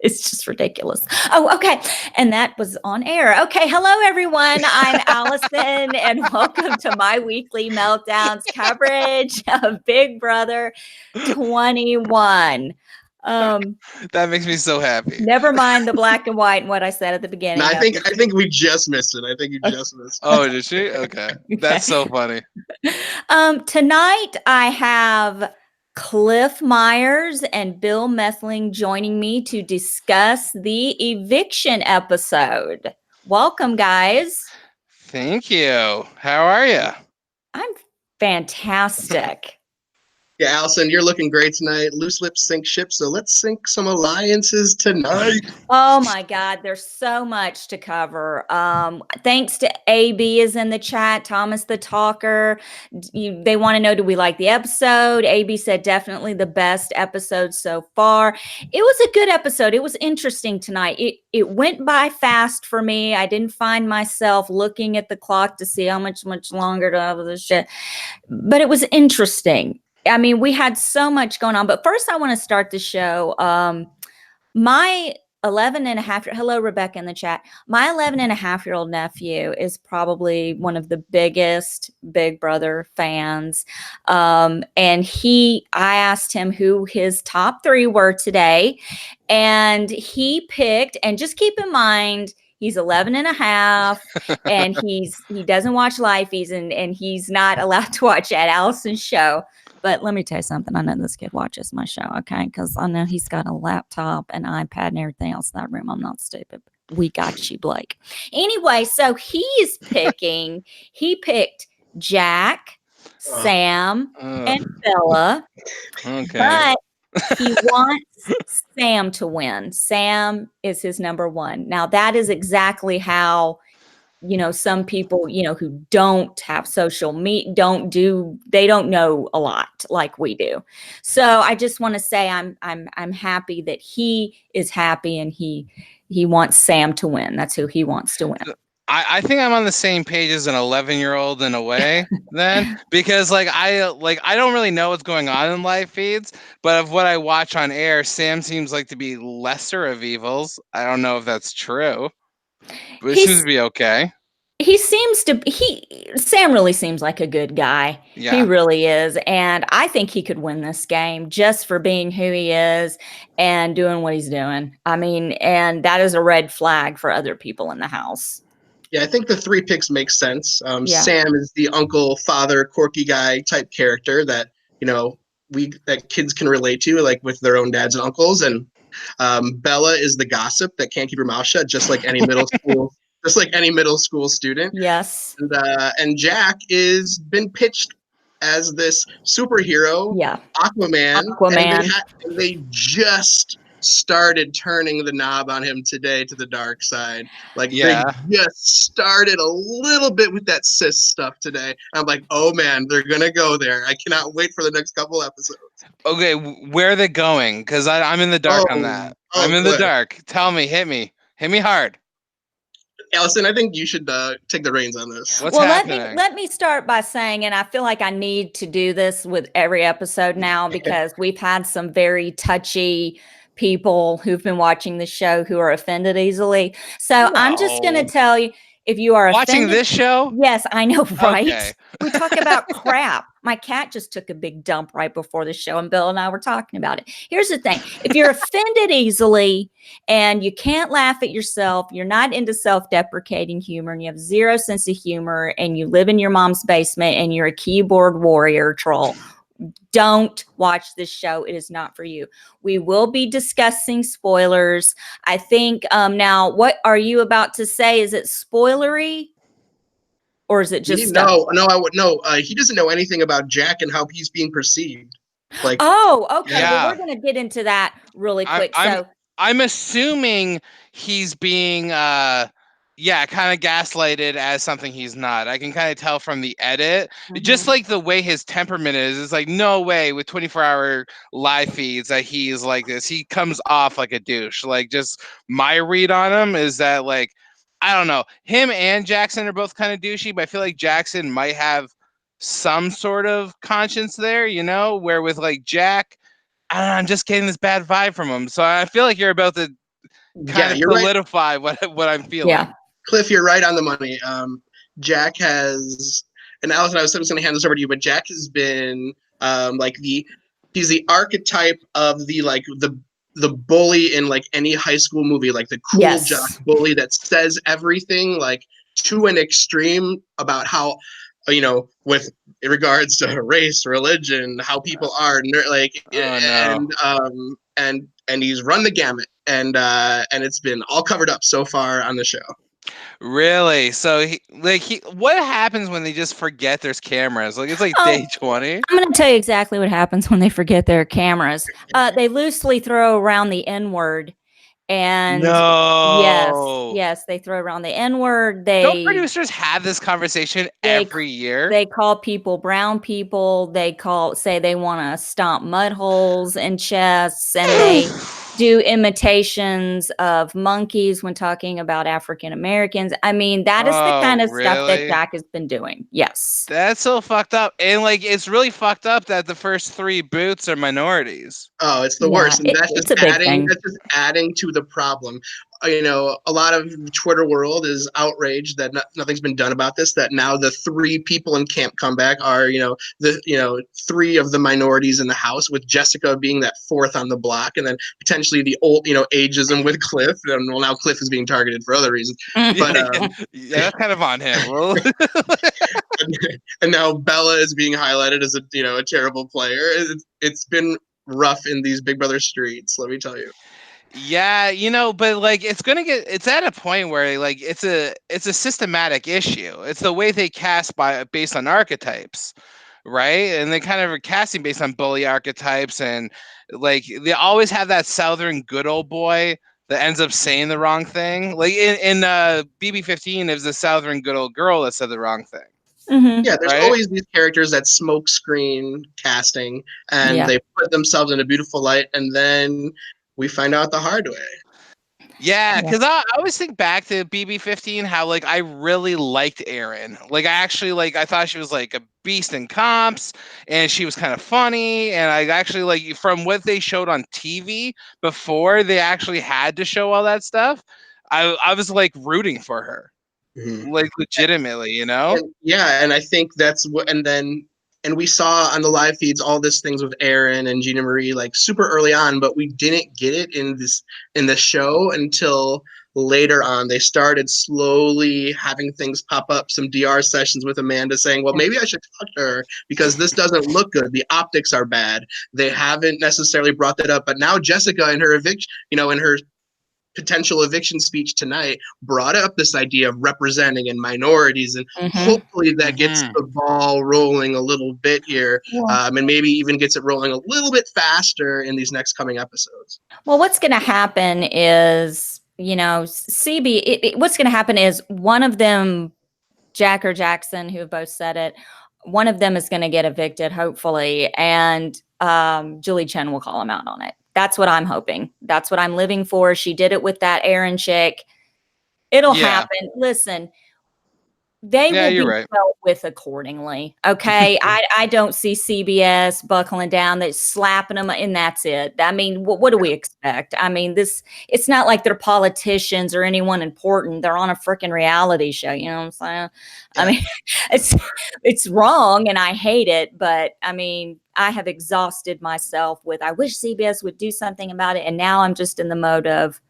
It's just ridiculous. Oh, okay. And that was on air. Okay. Hello, everyone. I'm Allison, and welcome to my weekly meltdowns coverage of Big Brother 21. That makes me so happy. Never mind the black and white and what I said at the beginning. No, I think we just missed it. I think you just missed it. Oh, did she? Okay. That's so funny. Tonight I have Cliff Myers and Bill Methling joining me to discuss the Eviction episode. Welcome, guys. Thank you. How are you? I'm fantastic. Yeah, Allison, you're looking great tonight. Loose lips sink ships, so let's sink some alliances tonight. Oh my God, there's so much to cover. Thanks to AB is in the chat, Thomas the Talker. They want to know, do we like the episode? AB said definitely the best episode so far. It was a good episode. It was interesting tonight. It went by fast for me. I didn't find myself looking at the clock to see how much longer to have this shit. But it was interesting. I mean, we had so much going on. But first, I want to start the show. My 11 and a half, hello, Rebecca in the chat. My 11 and a half-year-old nephew is probably one of the biggest Big Brother fans. And I asked him who his top 3 were today. And he picked, and just keep in mind, he's 11 and a half, and he doesn't watch Lifeys, and he's not allowed to watch Ed Allison's show. But let me tell you something. I know this kid watches my show, okay? Because I know he's got a laptop and iPad and everything else in that room. I'm not stupid. We got you, Blake. Anyway, so he picked Jack, Sam, and Bella. Okay. But he wants Sam to win. Sam is his number 1. Now, that is exactly how, some people, who don't have social media, they don't know a lot like we do. So I just want to say I'm happy that he is happy, and he wants Sam to win. That's who he wants to win. I think I'm on the same page as an 11-year-old in a way then, because I don't really know what's going on in live feeds, but of what I watch on air, Sam seems like to be lesser of evils. I don't know if that's true, but it seems to be okay. Sam really seems like a good guy. Yeah. He really is. And I think he could win this game just for being who he is and doing what he's doing. I mean, and that is a red flag for other people in the house. Yeah, I think the 3 picks make sense. Sam is the uncle, father, quirky guy type character that, that kids can relate to, like with their own dads and uncles. And Bella is the gossip that can't keep her mouth shut, just like any middle school. Just like any middle school student. Yes. And Jack is been pitched as this superhero. Yeah. Aquaman. And they just started turning the knob on him today to the dark side. They just started a little bit with that cis stuff today. I'm like, oh man, they're going to go there. I cannot wait for the next couple episodes. Okay, where are they going? Because I'm in the dark on that. I'm in the dark. Tell me, hit me hard. Allison, I think you should take the reins on this. What's happening? Let me start by saying, and I feel like I need to do this with every episode now because we've had some very touchy people who've been watching the show who are offended easily. So I'm just going to tell you, if you are watching offended, this show, yes, I know, right? Okay. We talk about crap. My cat just took a big dump right before the show, and Bill and I were talking about it. Here's the thing. If you're offended easily and you can't laugh at yourself, you're not into self-deprecating humor, and you have zero sense of humor, and you live in your mom's basement, and you're a keyboard warrior troll, don't watch this show. It is not for you. We will be discussing spoilers. I think now, what are you about to say? Is it spoilery? Or is it just no? He doesn't know anything about Jack and how he's being perceived. Okay. Well, we're going to get into that really quick. I'm assuming he's being kind of gaslighted as something he's not. I can kind of tell from the edit, just like the way his temperament is. It's like no way with 24-hour live feeds that he's like this. He comes off like a douche. Like, just my read on him is that, like, I don't know. Him and Jackson are both kind of douchey, but I feel like Jackson might have some sort of conscience there, where with like Jack, I don't know, I'm just getting this bad vibe from him. So I feel like you're about to kind of solidify what I'm feeling. Yeah. Cliff, you're right on the money. Jack has, and Allison, I was going to hand this over to you, but Jack has been he's the archetype of the bully in like any high school movie, like the cool jock bully that says everything like to an extreme about how, with regards to race, religion, how people are, and he's run the gamut, and it's been all covered up so far on the show. Really? So what happens when they just forget there's cameras? Like it's like day 20. I'm going to tell you exactly what happens when they forget their cameras. They loosely throw around the N-word. And yes, they throw around the N-word. Don't producers have this conversation every year? They call people brown people. They say they want to stomp mud holes in chests, and they do imitations of monkeys when talking about African Americans. I mean, that is the kind of stuff that Jack has been doing. Yes. That's so fucked up. And like, it's really fucked up that the first 3 boots are minorities. Oh, it's the worst. And that's just adding to the problem. A lot of the Twitter world is outraged that nothing's been done about this, that now the 3 people in Camp Comeback are, 3 of the minorities in the house, with Jessica being that 4th on the block, and then potentially the old, ageism with Cliff. And well, now Cliff is being targeted for other reasons. But yeah, that's kind of on him. and now Bella is being highlighted as a terrible player. It's been rough in these Big Brother streets, let me tell you. Yeah, but like it's at a point where like it's a systematic issue. It's the way they cast based on archetypes, right? And they kind of are casting based on bully archetypes, and like they always have that Southern good old boy that ends up saying the wrong thing. Like in BB15, it was the Southern good old girl that said the wrong thing. Mm-hmm. Yeah, there's always these characters that smoke screen casting, and they put themselves in a beautiful light, and then we find out the hard way. Yeah, because I always think back to BB15, how like I really liked Erin. Like I thought she was like a beast in comps, and she was kind of funny. And I actually like, from what they showed on TV before they actually had to show all that stuff, I was like rooting for her, like legitimately, And I think that's what. And we saw on the live feeds all these things with Erin and Gina Marie like super early on, but we didn't get it in the show until later on. They started slowly having things pop up, some DR sessions with Amanda saying, well, maybe I should talk to her because this doesn't look good. The optics are bad. They haven't necessarily brought that up, but now Jessica in her eviction, in her potential eviction speech tonight, brought up this idea of representing and minorities, and hopefully that gets the ball rolling a little bit here, and maybe even gets it rolling a little bit faster in these next coming episodes. Well, what's going to happen is, what's going to happen is one of them, Jack or Jackson, who have both said it, one of them is going to get evicted, hopefully, and Julie Chen will call him out on it. That's what I'm hoping. That's what I'm living for. She did it with that Erin chick. It'll happen. Listen, they will be dealt with accordingly. Okay. I don't see CBS buckling down, they're slapping them, and that's it. I mean, what do we expect? I mean, it's not like they're politicians or anyone important. They're on a freaking reality show. You know what I'm saying? Yeah. I mean, it's wrong and I hate it, but I mean, I have exhausted myself with, I wish CBS would do something about it. And now I'm just in the mode of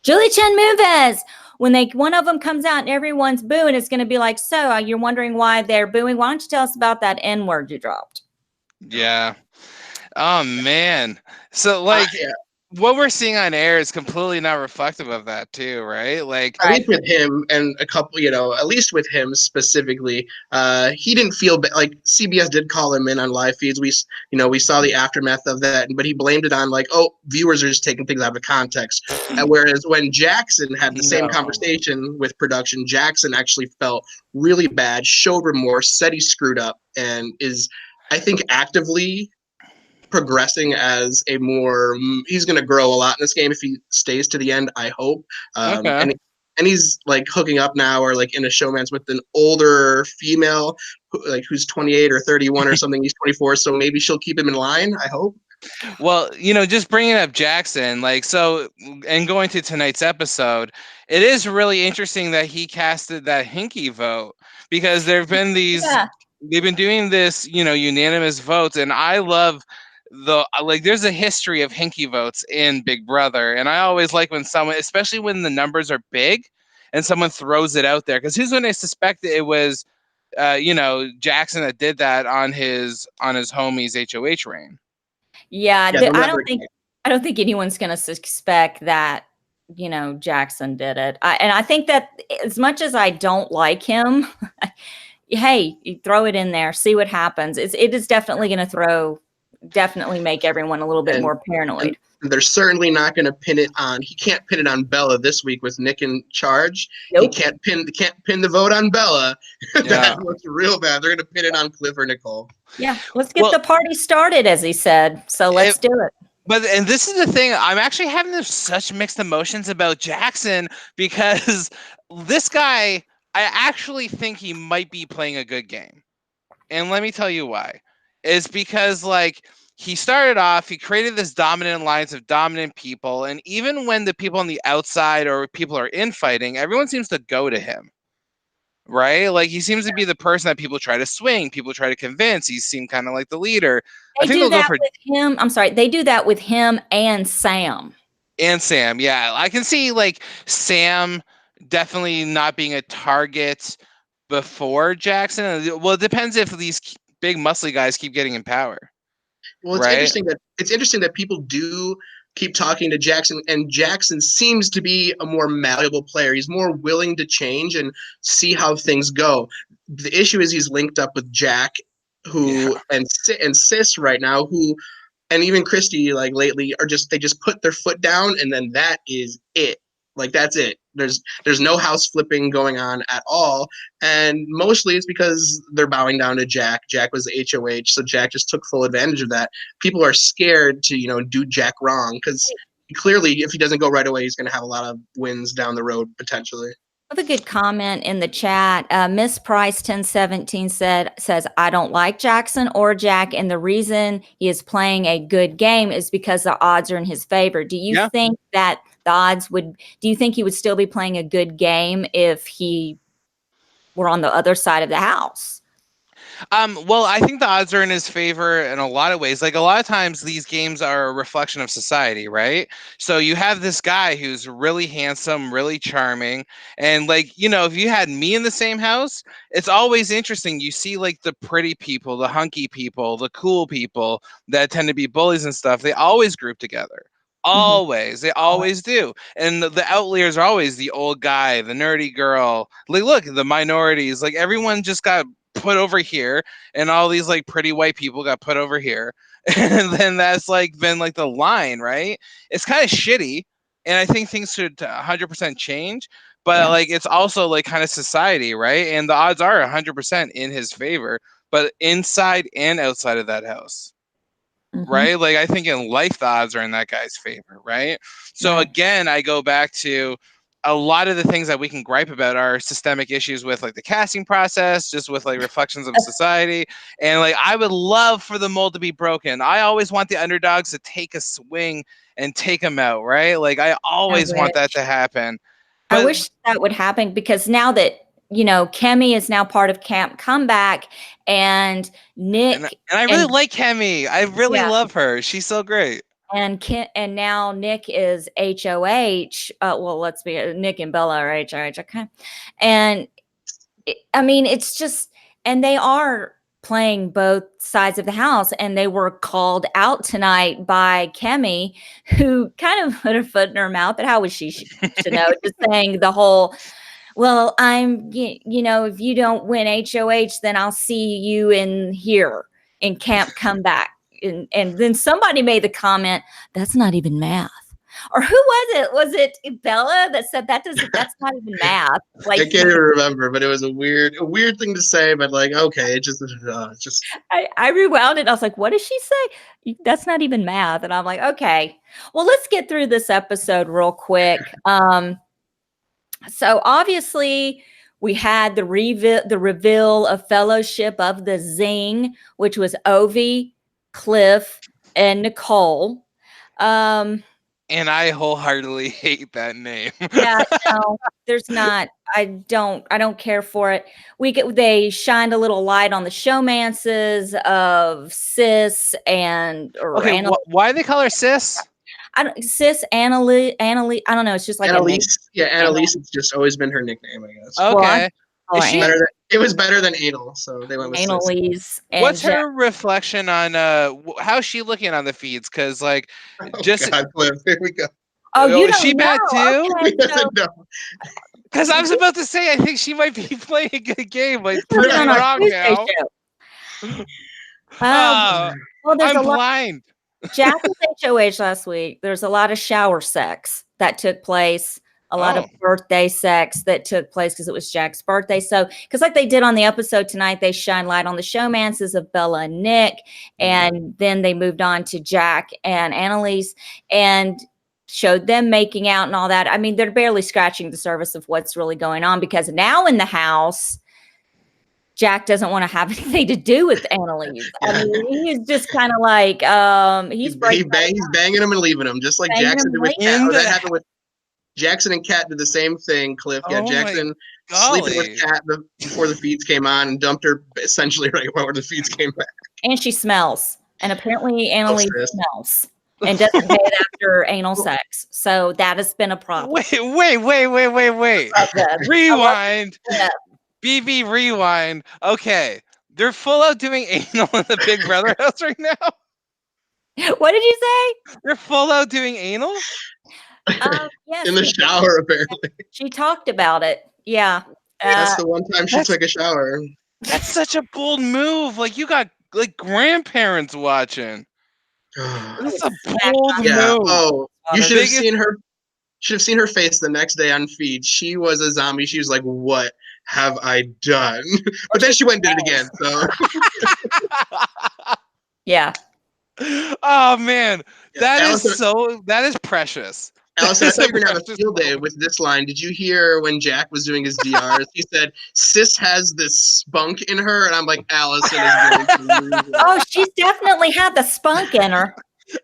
Julie Chen Moonves. When one of them comes out and everyone's booing, it's going to be like, so you're wondering why they're booing? Why don't you tell us about that N-word you dropped? Yeah. Oh man. So like, what we're seeing on air is completely not reflective of that too, right? Like, at least with him and a couple, at least with him specifically, he didn't feel like CBS did call him in on live feeds. We saw the aftermath of that, but he blamed it on like, oh, viewers are just taking things out of context. Whereas when Jackson had the same conversation with production, Jackson actually felt really bad, showed remorse, said he screwed up, and is, I think, actively progressing as he's going to grow a lot in this game if he stays to the end, I hope. And he's like hooking up now, or like in a showmance with an older female who's 28 or 31 or something. He's 24, so maybe she'll keep him in line, I hope. Well, just bringing up Jackson, and going to tonight's episode, it is really interesting that he casted that hinky vote, because there have been they've been doing this, unanimous votes, and I love there's a history of hinky votes in Big Brother, and I always like when someone, especially when the numbers are big, and someone throws it out there, because who's going to suspect that it was, Jackson that did that on his homie's HOH reign. Yeah, I don't think anyone's going to suspect that, Jackson did it. I think that as much as I don't like him, hey, you throw it in there, see what happens. It is definitely going to definitely make everyone a little bit more paranoid. And they're certainly not going to pin it on. He can't pin it on Bella this week with Nick in charge. Nope. He can't pin the vote on Bella. That looks real bad. They're going to pin it on Cliff or Nicole. Yeah, let's get the party started, as he said. So let's do it. And this is the thing, I'm actually having such mixed emotions about Jackson, because this guy, I actually think he might be playing a good game. And let me tell you why. It's because, he started off, he created this dominant alliance of dominant people, and even when the people on the outside or people are infighting, everyone seems to go to him. Right? He seems to be the person that people try to swing, people try to convince. He seemed kind of like the leader. They do that with him. I'm sorry. They do that with him and Sam. And Sam, yeah. I can see, Sam definitely not being a target before Jackson. Well, it depends if these big muscly guys keep getting in power. Well, it's interesting that people do keep talking to Jackson, and Jackson seems to be a more malleable player. He's more willing to change and see how things go. The issue is he's linked up with Jack, and Sis right now, and even Christy, lately, they just put their foot down, and then that is it. That's it. There's no house flipping going on at all, and mostly it's because they're bowing down to Jack. Jack was the HOH, so Jack just took full advantage of that. People are scared to do Jack wrong, because clearly, if he doesn't go right away, he's going to have a lot of wins down the road potentially. I have a good comment in the chat. Miss Price 1017 says, I don't like Jackson or Jack, and the reason he is playing a good game is because the odds are in his favor. Do you think that do you think he would still be playing a good game if he were on the other side of the house? Well, I think the odds are in his favor in a lot of ways. A lot of times these games are a reflection of society, right? So you have this guy who's really handsome, really charming. And if you had me in the same house, it's always interesting. You see the pretty people, the hunky people, the cool people that tend to be bullies and stuff. They always group together. Always. They always do. And the outliers are always the old guy, the nerdy girl. Look, the minorities, everyone just got put over here, and all these pretty white people got put over here. And then that's been the line, right? It's kind of shitty, and I think things should 100% change, but it's also kind of society, right? And the odds are 100% in his favor, but inside and outside of that house. Right? I think in life, the odds are in that guy's favor, right? So again, I go back to a lot of the things that we can gripe about are systemic issues with the casting process, just with reflections of society. And I would love for the mold to be broken. I always want the underdogs to take a swing and take them out, right? I always want that to happen. I wish that would happen, because now that Kemi is now part of Camp Comeback, and Nick. And I really like Kemi. I really love her. She's so great. And now Nick is HOH. Well, let's be Nick and Bella are HOH. Okay. And it's just, and they are playing both sides of the house, and they were called out tonight by Kemi, who kind of put her foot in her mouth. But how was she to know? Just saying the whole, well, if you don't win HOH, then I'll see you in here in Camp Comeback. And then somebody made the comment, that's not even math. Or who was it? Was it Bella that said that's not even math? I can't even remember, but it was a weird thing to say, but okay, it just I rewound it. I was like, what did she say? That's not even math. And I'm like, okay. Well, let's get through this episode real quick. So obviously we had the reveal of Fellowship of the Zing, which was Ovi, Cliff, and Nicole. And I wholeheartedly hate that name. Yeah, no, there's not. I don't care for it. They shined a little light on the showmances of Sis or Okay, why they call her Sis? Sis Annalise. I don't know. It's just like Annalise. Yeah, Annalise. It's just always been her nickname, I guess. Okay. It was better than Anal, so they went with Annalise. What's her reflection on how's she looking on the feeds? Because like, God, Cliff, here we go. Oh, you don't is she know. bad too? Okay, because I was about to say, I think she might be playing a good game. Like, put it proving on our wrong Tuesday now. show. Well, there's I'm blind. Jack was HOH last week. There's a lot of shower sex that took place. A lot of birthday sex that took place because it was Jack's birthday. So, because like they did on the episode tonight, they shine light on the showmances of Bella and Nick, and then they moved on to Jack and Annalise and showed them making out and all that. I mean, they're barely scratching the surface of what's really going on because now in the house, Jack doesn't want to have anything to do with Annalise. I mean, he's just kind of like he's banging him and leaving him, just like Jackson did with Kat. That happened with Jackson and Kat did the same thing, Cliff. Yeah, Jackson sleeping with Kat before the feeds came on and dumped her essentially right where the feeds came back. And she smells. And apparently Annalise smells and doesn't bathe after anal sex. So that has been a problem. Wait. Rewind. BB rewind. Okay. They're full out doing anal in the Big Brother house right now. What did you say? They're full out doing anal? Yes, in the shower, apparently. She talked about it. Yeah. That's the one time she took a shower. That's such a bold move. Like, you got like grandparents watching. That's a bold move. Oh, you should have seen her. Should have seen her face the next day on feed. She was a zombie. She was like, "What have I done?" But then she went and did it again. So yeah. Oh man, that is precious. Allison, I thought you were gonna have a field day with this line. Did you hear when Jack was doing his DRs? He said, "Sis has this spunk in her," and I'm like, Allison is going to lose it. Oh, she's definitely had the spunk in her.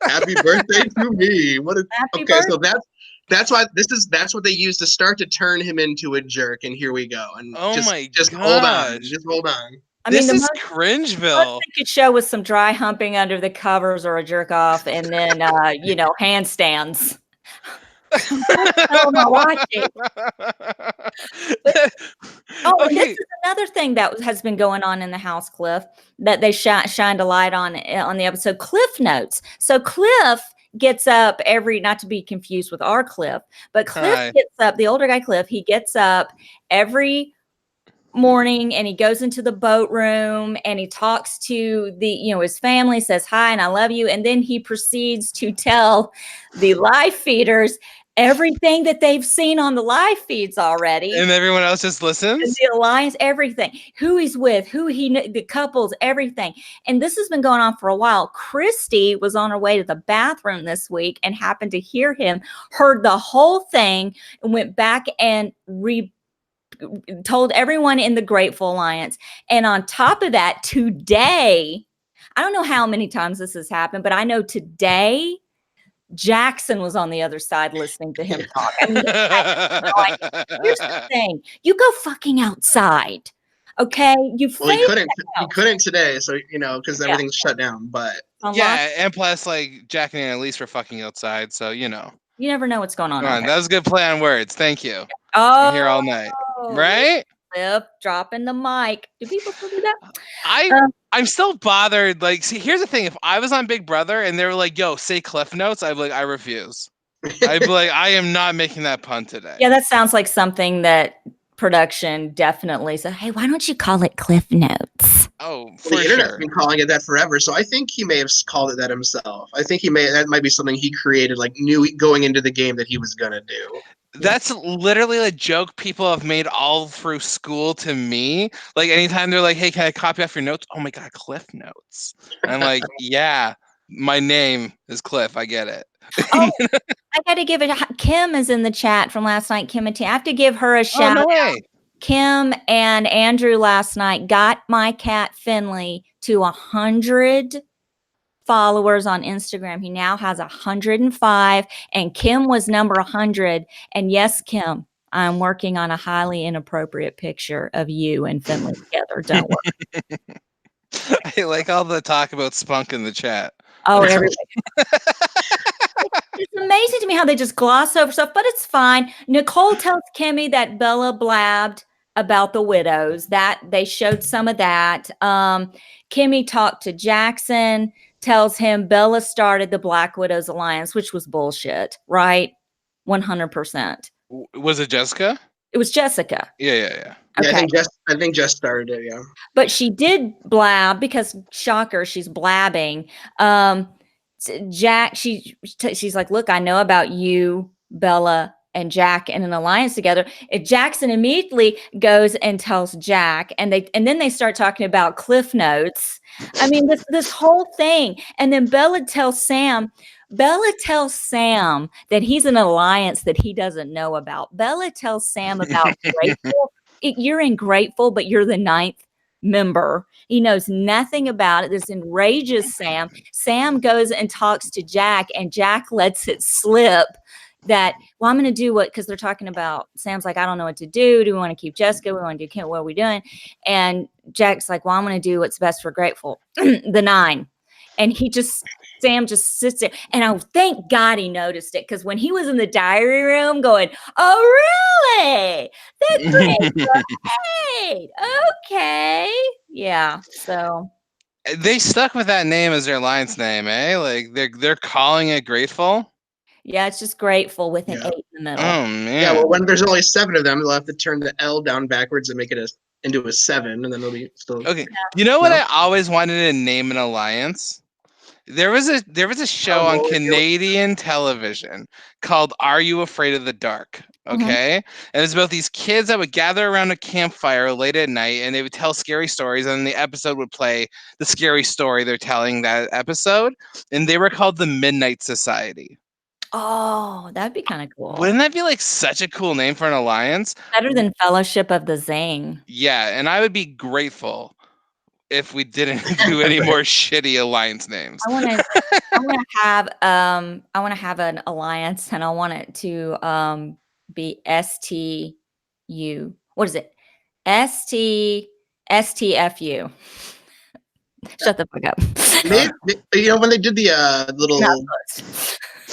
Happy birthday to me! Happy birthday. So that's why that's what they used to start to turn him into a jerk, and here we go. And just hold on, I mean, this is Most Cringeville. they could show with some dry humping under the covers or a jerk off, and then handstands. What the hell am I watching? This is another thing that has been going on in the house, Cliff, that they shined a light on the episode. Cliff Notes. So Cliff gets up not to be confused with our Cliff, but Cliff gets up, the older guy Cliff, he gets up every morning and he goes into the boat room and he talks to his family, says hi and I love you, and then he proceeds to tell the live feeders everything that they've seen on the live feeds already, and everyone else just listens. The alliance, everything, who he's with, the couples, everything. And this has been going on for a while. Christy was on her way to the bathroom this week and happened to hear him, heard the whole thing, and went back and told everyone in the Grateful Alliance. And on top of that, today, I don't know how many times this has happened, but I know today Jackson was on the other side listening to him talk. I mean, here's the thing. You go fucking outside. Okay? He couldn't today, so because everything's shut down. But and plus, like, Jack and Annalise were fucking outside, so you never know what's going on. That was a good play on words. Thank you. I'm here all night. Right? Cliff dropping the mic. Do people still do that? I'm still bothered. Like, see, here's the thing. If I was on Big Brother and they were like, "Yo, say Cliff Notes," I'd be like, "I refuse." I'd be like, "I am not making that pun today." Yeah, that sounds like something that production definitely said. Hey, why don't you call it Cliff Notes? Oh, the internet's been calling it that forever, so I think he may have called it that himself. I think that might be something he created, like knew going into the game that he was gonna do. That's literally a joke people have made all through school to me. Like, anytime they're like, "Hey, can I copy off your notes?" "Oh my God, Cliff Notes." And I'm like, yeah, my name is Cliff. I get it. I got to give it. Kim is in the chat from last night. Kim and T. I have to give her a shout out. Kim and Andrew last night got my cat Finley to 100 followers on Instagram. He now has 105, and Kim was number 100. And yes, Kim, I'm working on a highly inappropriate picture of you and Finley together. Don't worry. I like all the talk about spunk in the chat. Oh, everybody. It's amazing to me how they just gloss over stuff, but it's fine. Nicole tells Kimmy that Bella blabbed about the widows. That they showed some of that. Kimmy talked to Jackson, tells him Bella started the Black Widows Alliance, which was bullshit, right? 100%. Was it Jessica? It was Jessica. Yeah. Okay. Yeah, I think Jess started it, yeah. But she did blab because, shocker, she's blabbing. Jack, she's like, look, I know about you, Bella, and Jack in an alliance together. Jackson immediately goes and tells Jack, and then they start talking about Cliff Notes. I mean, this whole thing. And then Bella tells Sam that he's in an alliance that he doesn't know about. Bella tells Sam about Grateful. You're in Grateful, but you're the 9th member. He knows nothing about it. This enrages Sam. Sam goes and talks to Jack, and Jack lets it slip that, well, I'm going to do what, because they're talking about, Sam's like, I don't know what to do. Do we want to keep Jessica? We want to do Kent? What are we doing? And Jack's like, well, I'm going to do what's best for Grateful, the 9. And Sam just sits there. And I thank God he noticed it, because when he was in the diary room going, oh, really? That's great. Okay. Yeah. So they stuck with that name as their alliance name, eh? Like they're calling it Grateful. Yeah, it's just Grateful with an 8 in the middle. Oh man. Yeah, well, when there's only 7 of them, they'll have to turn the L down backwards and make it into a 7, and then it'll be still. Okay. You know what I always wanted to name an alliance? There was a show on Canadian television called Are You Afraid of the Dark? Okay. And it's about these kids that would gather around a campfire late at night, and they would tell scary stories, and the episode would play the scary story they're telling that episode. And they were called the Midnight Society. Oh, that'd be kind of cool. Wouldn't that be like such a cool name for an alliance? Better than Fellowship of the Zing. Yeah, and I would be grateful if we didn't do any more shitty alliance names. I want to have an alliance, and I want it to be STU. What is it? STFU. Shut the fuck up. When they did the little,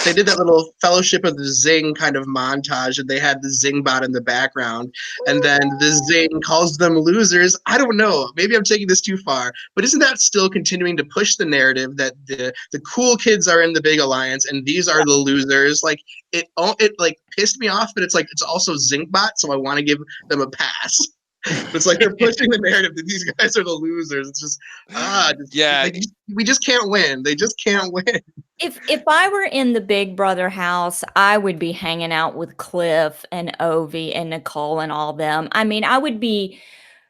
they did that little Fellowship of the Zing kind of montage, and they had the Zing bot in the background, and then the Zing calls them losers. I don't know. Maybe I'm taking this too far, but isn't that still continuing to push the narrative that the cool kids are in the big alliance and these are the losers? Like it like pissed me off, but it's like it's also Zing bot, so I want to give them a pass. It's like they're pushing the narrative that these guys are the losers. It's just we just can't win. They just can't win. If I were in the Big Brother house, I would be hanging out with Cliff and Ovi and Nicole and all them. I mean, I would be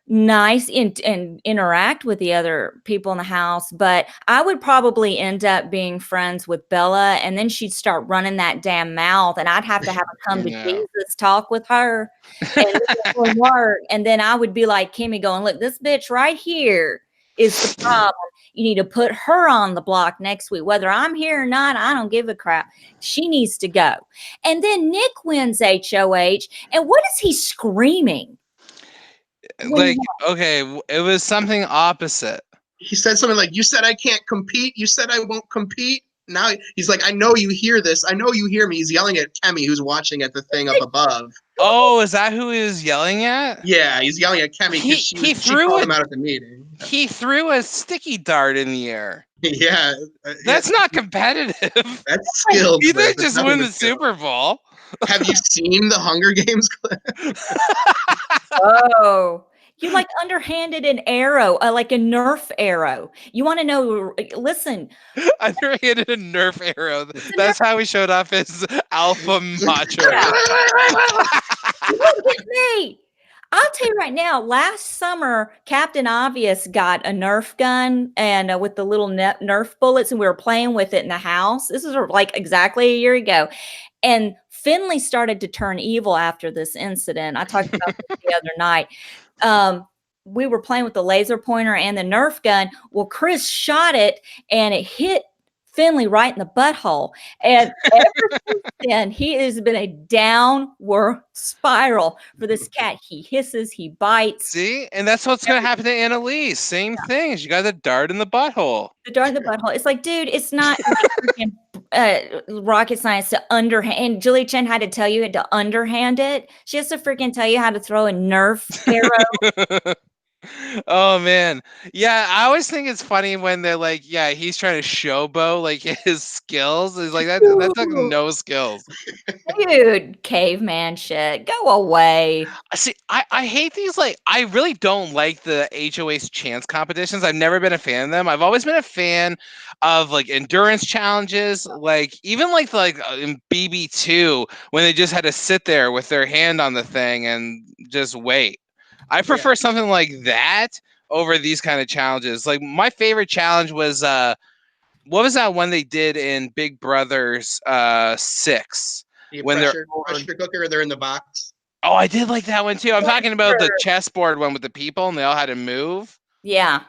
nice and interact with the other people in the house, but I would probably end up being friends with Bella, and then she'd start running that damn mouth, and I'd have to have a come to Jesus talk with her and work. And then I would be like Kimmy going, look, this bitch right here is the problem. You need to put her on the block next week. Whether I'm here or not, I don't give a crap. She needs to go. And then Nick wins HOH, and what is he screaming? Like, okay, it was something opposite. He said something like, you said I can't compete. You said I won't compete. Now he's like, I know you hear this. I know you hear me. He's yelling at Kemi, who's watching at the thing up above. Oh, is that who he was yelling at? Yeah, he's yelling at Kemi because she called him out at the meeting. He threw a sticky dart in the air. Yeah. That's not competitive. That's skilled. You didn't just win the Super Bowl. Have you seen the Hunger Games clip? Oh, you like underhanded an arrow, like a Nerf arrow. You want to know? Listen, underhanded a Nerf arrow. That's how he showed off his alpha macho. Look at me. I'll tell you right now, last summer, Captain Obvious got a Nerf gun and with the little Nerf bullets, and we were playing with it in the house. This is like exactly a year ago. And Finley started to turn evil after this incident. I talked about this the other night. We were playing with the laser pointer and the Nerf gun. Well, Chris shot it, and it hit Finley right in the butthole. And ever since then, he has been a downward spiral for this cat. He hisses, he bites. See? And that's what's going to happen to Annalise. Same thing. She got a dart in the butthole. The dart in the butthole. It's like, dude, it's not like freaking rocket science to underhand. And Julie Chen had to tell you to underhand it. She has to freaking tell you how to throw a Nerf arrow. Oh man, yeah. I always think it's funny when they're like, "Yeah, he's trying to showboat like his skills." He's like, "That's like no skills." Dude, caveman shit. Go away. See, I hate these. Like, I really don't like the HOH chance competitions. I've never been a fan of them. I've always been a fan of like endurance challenges, like even like in BB2 when they just had to sit there with their hand on the thing and just wait. I prefer something like that over these kind of challenges. Like my favorite challenge was what was that one they did in Big Brothers 6? When pressure cooker, they're in the box. Oh, I did like that one too. I'm talking about the chessboard one with the people and they all had to move. Yeah.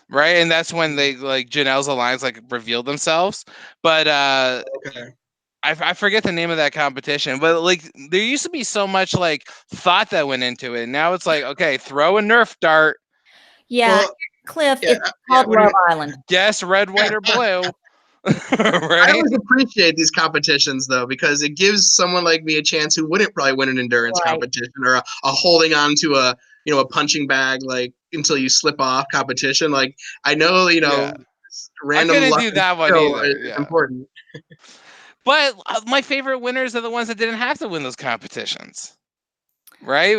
Right, and that's when they like Janelle's Alliance like revealed themselves. But okay. I forget the name of that competition, but like there used to be so much like thought that went into it. Now it's like, okay, throw a Nerf dart. Yeah, well, Cliff, it's called Love Island. Guess red, white, or blue. Right? I always appreciate these competitions though, because it gives someone like me a chance who wouldn't probably win an endurance competition or a holding on to a a punching bag like until you slip off competition. Like I know random. I couldn't do that one either. Is important. But my favorite winners are the ones that didn't have to win those competitions. Right?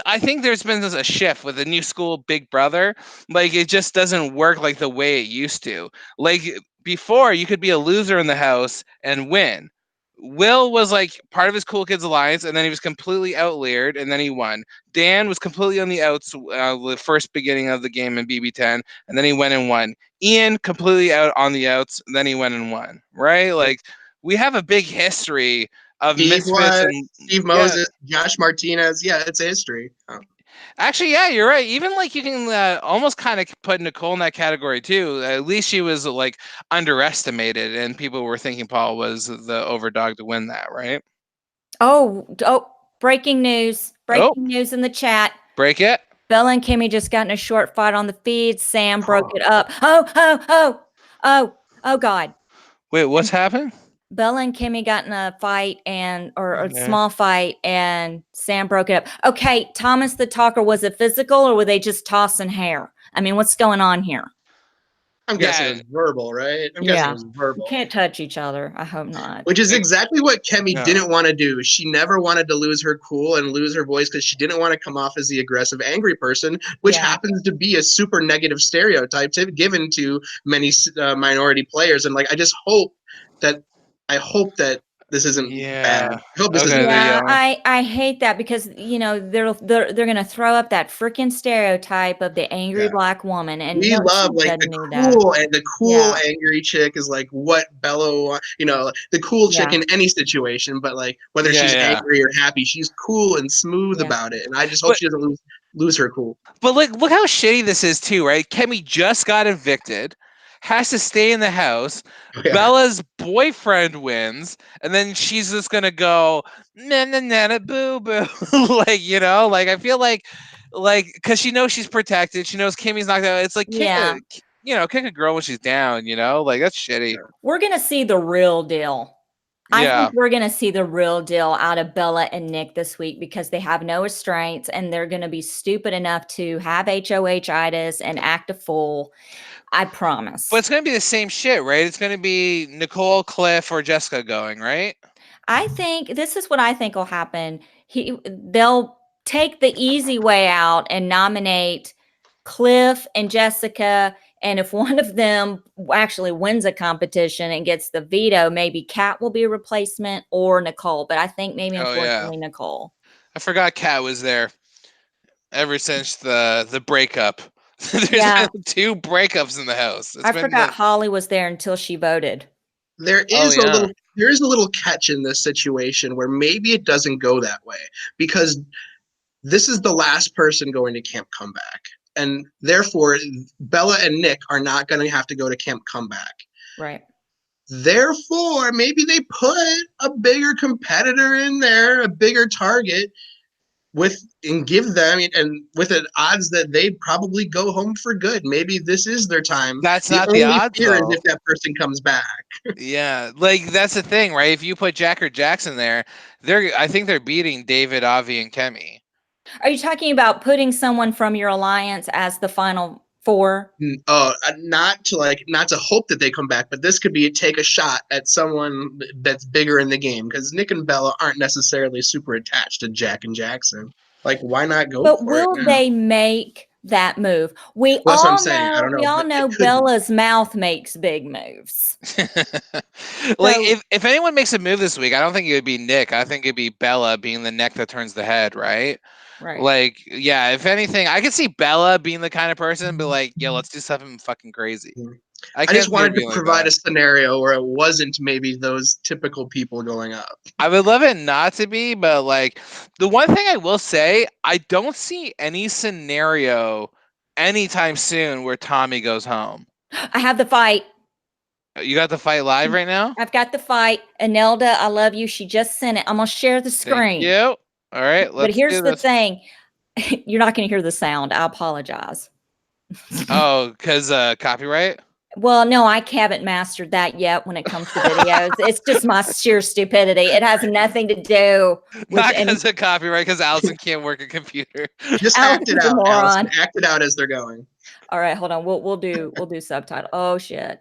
I think there's been a shift with the new school Big Brother. Like, it just doesn't work like the way it used to. Like, before, you could be a loser in the house and win. Will was like part of his Cool Kids Alliance, and then he was completely outleered, and then he won. Dan was completely on the outs the first beginning of the game in BB10, and then he went and won. Ian completely out on the outs, and then he went and won. Right? Like, we have a big history of misfits and Steve Moses, Josh Martinez. Yeah, it's a history. Oh. Actually, yeah, you're right. Even like you can almost kind of put Nicole in that category too. At least she was like underestimated, and people were thinking Paul was the overdog to win that, right? Oh! Breaking news! Breaking news in the chat. Break it. Bella and Kimmy just got in a short fight on the feed. Sam broke it up. Oh God! Wait, what's happened? Bella and Kimmy got in a fight or a small fight, and Sam broke it up. Okay, Thomas the Talker, was it physical or were they just tossing hair? I mean, what's going on here? I'm guessing it was verbal, right? I'm guessing it was verbal. You can't touch each other. I hope not. Which is exactly what Kimmy didn't want to do. She never wanted to lose her cool and lose her voice because she didn't want to come off as the aggressive, angry person, which happens to be a super negative stereotype given to many minority players. And like, I hope that this isn't bad. I hope this isn't bad. I hate that because they're gonna throw up that freaking stereotype of the angry black woman, and we love like the cool angry chick is like what Bella, the cool chick in any situation, but like whether she's angry or happy, she's cool and smooth about it, and I just hope she doesn't lose her cool. But like, look how shitty this is too, right? Kimmy just got evicted. Has to stay in the house. Bella's boyfriend wins, and then she's just gonna go na boo boo, like I feel like because she knows she's protected. She knows Kimmy's not gonna. It's like kick a girl when she's down. Like that's shitty. We're gonna see the real deal. I think we're gonna see the real deal out of Bella and Nick this week because they have no restraints and they're gonna be stupid enough to have HOH-itis and act a fool. I promise. But it's going to be the same shit, right? It's going to be Nicole, Cliff, or Jessica going, right? I think this is what I think will happen. They'll take the easy way out and nominate Cliff and Jessica. And if one of them actually wins a competition and gets the veto, maybe Kat will be a replacement or Nicole. But I think maybe unfortunately Nicole. I forgot Kat was there ever since the breakup. There's been 2 breakups in the house. I forgot Holly was there until she voted. There is a little catch in this situation where maybe it doesn't go that way because this is the last person going to Camp Comeback, and therefore Bella and Nick are not going to have to go to Camp Comeback. Right. Therefore, maybe they put a bigger competitor in there, a bigger target, and give them, and with an odds that they'd probably go home for good. Maybe this is their time. That's The not the only odds, fear is though. if that person comes back. Yeah, like that's the thing, right? If you put Jack or Jackson there, I think they're beating David, Avi, and Kemi. Are you talking about putting someone from your alliance as the final four? Not to hope that they come back, but this could be take a shot at someone that's bigger in the game, because Nick and Bella aren't necessarily super attached to Jack and Jackson. Like, why not go But for it will now? they make that move? Well, that's what I'm saying. I don't know. We all But know it could be. Bella's mouth makes big moves. Like, So- if anyone makes a move this week, I don't think it would be Nick. I think it'd be Bella being the neck that turns the head, right? Right. Like, yeah, if anything, I could see Bella being the kind of person, but like, yo, let's do something fucking crazy. I just wanted to provide a scenario where it wasn't maybe those typical people going up. I would love it not to be, but like, the one thing I will say, I don't see any scenario anytime soon where Tommy goes home. I have the fight. You got the fight live right now? I've got the fight. Anelda, I love you. She just sent it. I'm going to share the screen. Thank you. All right, let's But here's do the this. thing. You're not going to hear the sound. I apologize. Oh, because copyright? Well, no, I haven't mastered that yet when it comes to videos. It's just my sheer stupidity. It has nothing to do with Not because of copyright, because Allison can't work a computer. Just act it out, Allison. Act it out as they're going. All right, hold on. We'll do subtitle. Oh shit.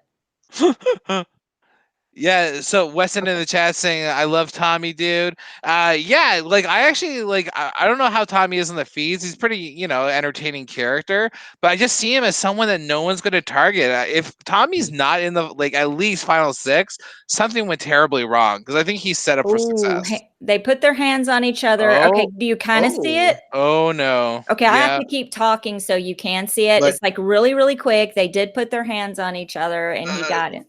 Yeah, so Weston in the chat saying I love Tommy, dude. Yeah, like I actually like I don't know how Tommy is in the feeds. He's pretty, entertaining character, but I just see him as someone that no one's gonna target. If Tommy's not in the at least final 6, something went terribly wrong, because I think he's set up for success. They put their hands on each other. Okay, do you kind of see it? Oh no. Okay, I have to keep talking so you can see it. It's like really, really quick. They did put their hands on each other, and he got it.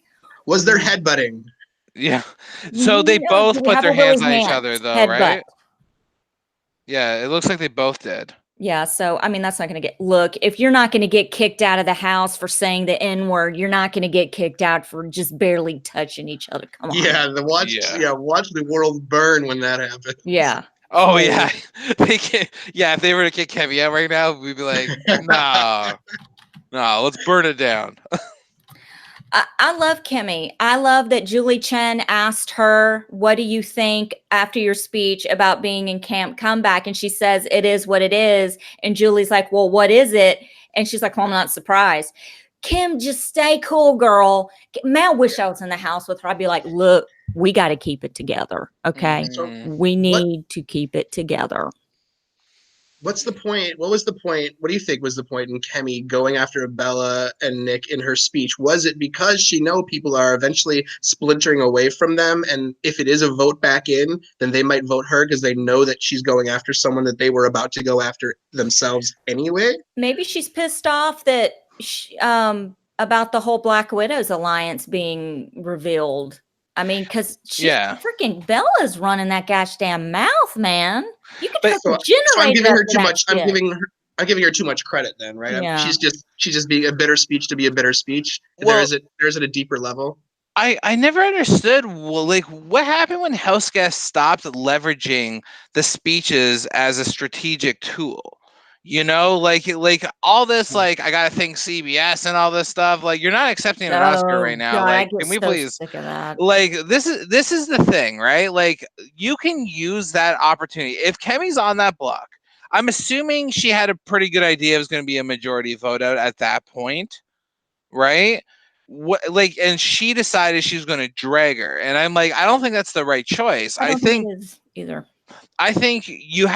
Was there headbutting? Yeah. So they both put their hands on each other, though, right? Yeah, it looks like they both did. Yeah, so I mean, that's not going to look, if you're not going to get kicked out of the house for saying the N-word, you're not going to get kicked out for just barely touching each other. Come on. Yeah, watch the world burn when that happens. Yeah. Oh yeah. If they were to kick Kevin out right now, we'd be like, no, let's burn it down. I love Kemi. I love that Julie Chen asked her, what do you think after your speech about being in Camp Comeback? And she says, it is what it is. And Julie's like, well, what is it? And she's like, well, I'm not surprised. Kim, just stay cool, girl. Man, I wish I was in the house with her. I'd be like, look, we got to keep it together. Okay. We need to keep it together. What's the point? What was the point? What do you think was the point in Kemi going after Bella and Nick in her speech? Was it because she know people are eventually splintering away from them, and if it is a vote back in, then they might vote her because they know that she's going after someone that they were about to go after themselves anyway? Maybe she's pissed off that about the whole Black Widows alliance being revealed. I mean, because freaking Bella's running that gosh damn mouth, man. You could just I'm giving her too much. I'm giving her too much credit, then, right? Yeah. She's just being a bitter speech to be a bitter speech. Well, there is it a deeper level? I never understood what happened when House Guest stopped leveraging the speeches as a strategic tool. All this, I gotta thank CBS and all this stuff. You're not accepting an Oscar right now. God, can we please? Sick of that. This is the thing, right? You can use that opportunity. If Kemi's on that block, I'm assuming she had a pretty good idea it was going to be a majority vote out at that point, right? And she decided she was going to drag her, and I'm like, I don't think that's the right choice. I think it is either. I think you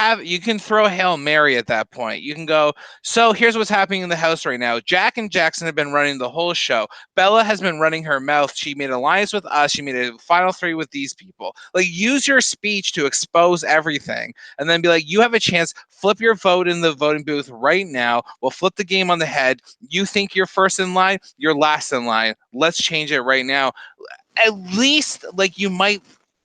can throw Hail Mary at that point. You can go, so here's what's happening in the house right now. Jack and Jackson have been running the whole show. Bella has been running her mouth. She made an alliance with us. She made a final 3 with these people. Use your speech to expose everything, and then be like, you have a chance. Flip your vote in the voting booth right now. We'll flip the game on the head. You think you're first in line, you're last in line. Let's change it right now. At least, you might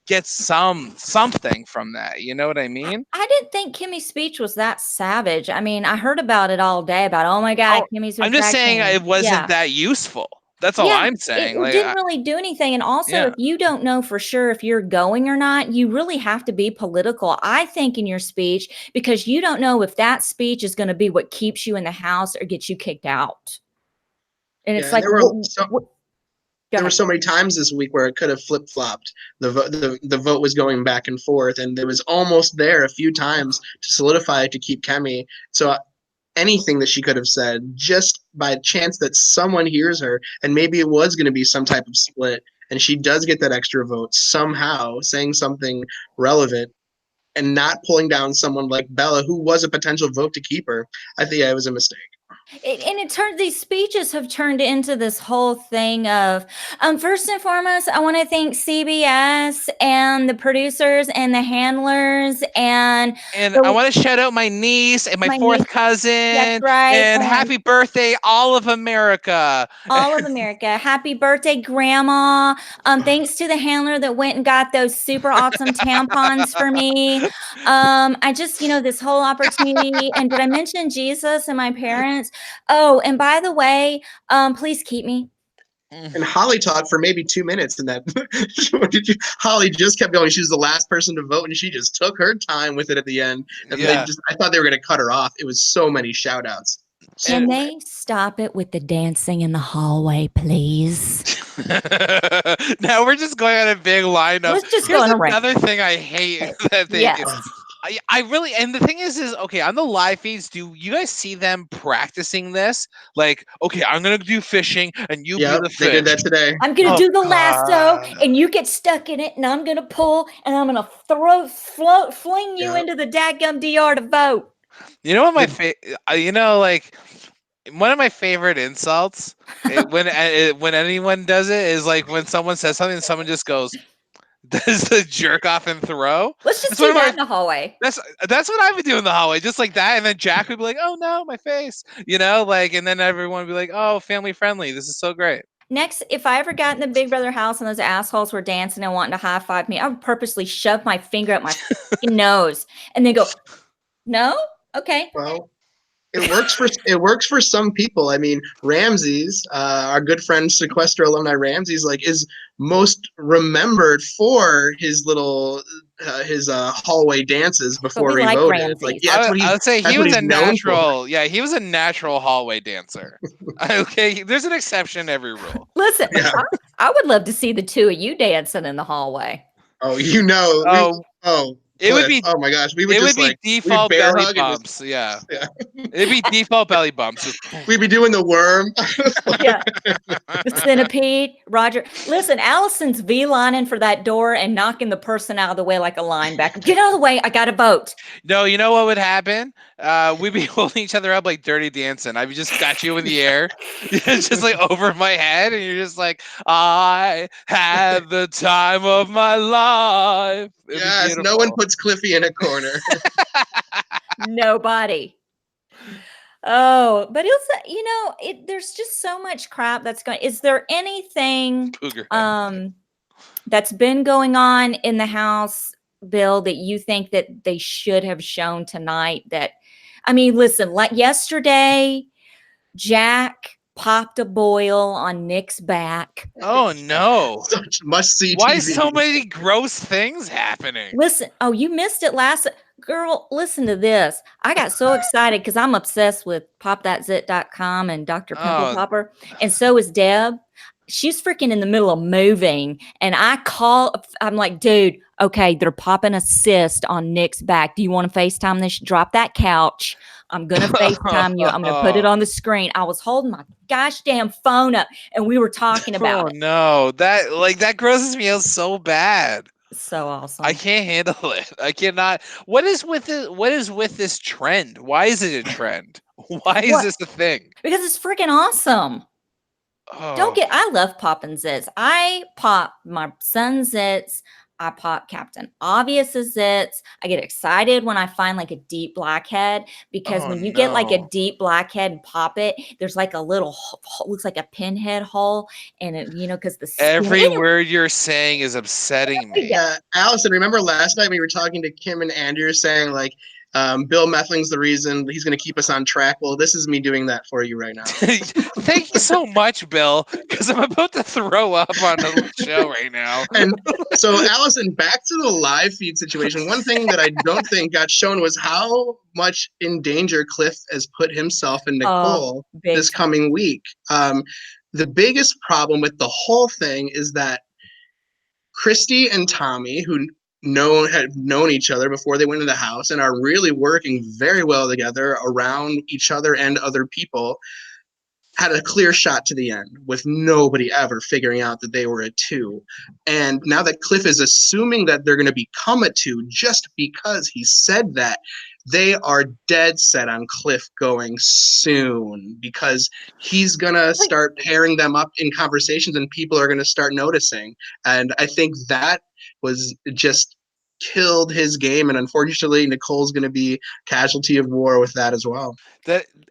get something from that. You know what I mean? I didn't think Kemi's speech was that savage. I mean, I heard about it all day about, oh my God, Kemi's. I'm just saying it wasn't that useful. That's all I'm saying. It didn't really do anything. And also, if you don't know for sure if you're going or not, you really have to be political, I think, in your speech, because you don't know if that speech is going to be what keeps you in the house or gets you kicked out. And it's like, there were so many times this week where it could have flip-flopped. The vote was going back and forth, and it was almost there a few times to solidify it to keep Kemi. So anything that she could have said, just by chance that someone hears her, and maybe it was going to be some type of split, and she does get that extra vote somehow, saying something relevant, and not pulling down someone like Bella, who was a potential vote to keep her. I think it was a mistake. These speeches have turned into this whole thing of, first and foremost, I want to thank CBS and the producers and the handlers and I want to shout out my niece and my fourth cousin. That's right. And happy birthday, all of America. All of America. Happy birthday, Grandma. Thanks to the handler that went and got those super awesome tampons for me. I just, this whole opportunity. And did I mention Jesus and my parents? Oh, and by the way, please keep me. And Holly talked for maybe 2 minutes in that. Holly just kept going. She was the last person to vote, and she just took her time with it at the end. And I thought they were going to cut her off. It was so many shout outs. Can they stop it with the dancing in the hallway, please? Now we're just going on a big lineup. Let's just go on another thing I hate that they do. I really, and the thing is okay, on the live feeds, do you guys see them practicing this? Like, okay, I'm gonna do fishing and you be the fish. They did that today. I'm gonna do the lasso and you get stuck in it and I'm gonna pull and I'm gonna fling you into the dadgum DR to vote. You know what one of my favorite insults when anyone does it is like when someone says something and someone just goes, does the jerk off and throw? Let's just do that in the hallway. That's what I would do in the hallway, just like that. And then Jack would be like, "Oh no, my face," and then everyone would be like, "Oh, family friendly. This is so great." Next, if I ever got in the Big Brother house and those assholes were dancing and wanting to high five me, I would purposely shove my finger up my nose and then go, "No, okay." Well, it works for some people. I mean, Ramses, our good friend Sequester alumni Ramses, is most remembered for his little hallway dances before he voted. I would say he was a natural. Yeah, he was a natural hallway dancer. Okay, there's an exception in every rule. Listen, I would love to see the two of you dancing in the hallway. Oh, it would be. Oh my gosh, it would be default belly bumps. Yeah, it'd be default belly bumps. We'd be doing the worm. The centipede. Roger, listen, Allison's V-lining for that door and knocking the person out of the way like a linebacker. Get out of the way! I got to vote. No, you know what would happen? We'd be holding each other up like Dirty Dancing. I just got you in the air, just like over my head, and you're just like, I had the time of my life. Yes, no one puts Cliffy in a corner. Nobody. Oh, but it's there's just so much crap that's going. Is there anything that's been going on in the House, Bill, that you think that they should have shown tonight? Listen, like yesterday, Jack popped a boil on Nick's back. Oh no. Such must-see TV. Why so many gross things happening? Listen, you missed it last. Girl, listen to this. I got so excited because I'm obsessed with popthatzit.com and Dr. Pimple Popper. And so is Deb. She's freaking in the middle of moving. And I'm like, dude, okay, they're popping a cyst on Nick's back. Do you want to FaceTime this? Drop that couch. I'm going to FaceTime you. I'm going to put it on the screen. I was holding my gosh damn phone up and we were talking about it. No, that grosses me out so bad. So awesome. I can't handle it. I cannot. What is with this trend? Why is it a trend? Why is this a thing? Because it's freaking awesome. Oh. I love popping zits. I pop my son's zits. I pop Captain Obvious's zits. I get excited when I find like a deep blackhead because when you get like a deep blackhead and pop it, there's like a little looks like a pinhead hole, and it, because every word you're saying is upsetting me. Yeah, Allison, remember last night we were talking to Kim and Andrew saying like Bill Methling's the reason. He's going to keep us on track. Well, this is me doing that for you right now. Thank you so much, Bill, because I'm about to throw up on the show right now. And so, Allison, back to the live feed situation. One thing that I don't think got shown was how much in danger Cliff has put himself and Nicole this coming week. The biggest problem with the whole thing is that Christy and Tommy, who had known each other before they went into the house and are really working very well together around each other and other people, had a clear shot to the end with nobody ever figuring out that they were a 2. And now that Cliff is assuming that they're going to become a 2 just because he said that, they are dead set on Cliff going soon because he's going to start pairing them up in conversations and people are going to start noticing. And I think that was just killed his game. And unfortunately, Nicole's going to be casualty of war with that as well.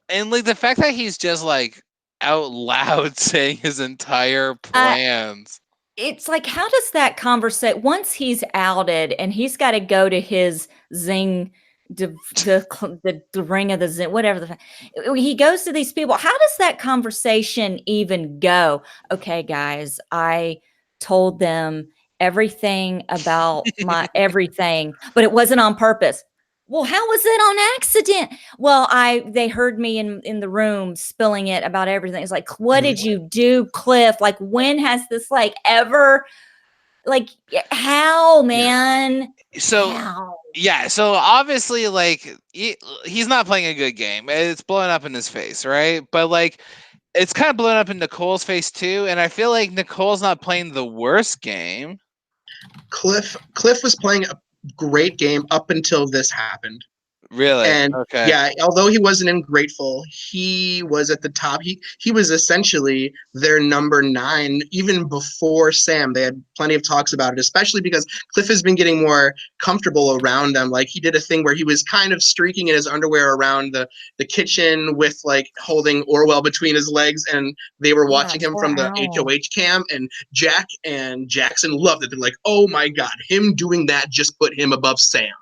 And like the fact that he's just like out loud saying his entire plans. It's like, how does that conversate once he's outed and he's got to go to his zing, the ring of the zing, whatever he goes to these people. How does that conversation even go? Okay, guys, I told them everything about my everything, but it wasn't on purpose. Well, how was it on accident? Well, they heard me in the room spilling it about everything. It's like, what did you do, Cliff? Like, when has this like ever, like, how, man? So how? Yeah, so obviously like he's not playing a good game. It's blowing up in his face, right? But like it's kind of blowing up in Nicole's face too, and I feel like Nicole's not playing the worst game. Cliff was playing a great game up until this happened. Really? And okay. Yeah, although he wasn't ungrateful, he was at the top. He was essentially their number 9 even before Sam. They had plenty of talks about it, especially because Cliff has been getting more comfortable around them. Like he did a thing where he was kind of streaking in his underwear around the kitchen with like holding Orwell between his legs, and they were watching him from the HOH cam, and Jack and Jackson loved it. They're like, oh my God, him doing that just put him above Sam.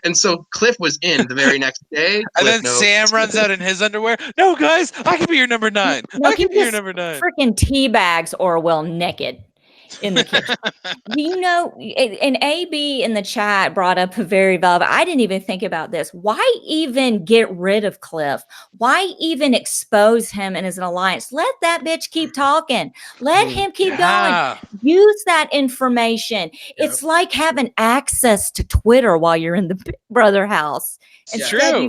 And so Cliff was in the very next day. And then Sam runs out in his underwear. No, guys, I can be your number 9. No, I can be your number 9. Freaking teabags Orwell naked in the kitchen. Do you know? And AB in the chat brought up a very valid. I didn't even think about this. Why even get rid of Cliff? Why even expose him and as an alliance? Let that bitch keep talking. Let him keep going. Use that information. Yep. It's like having access to Twitter while you're in the Big Brother house. Instead,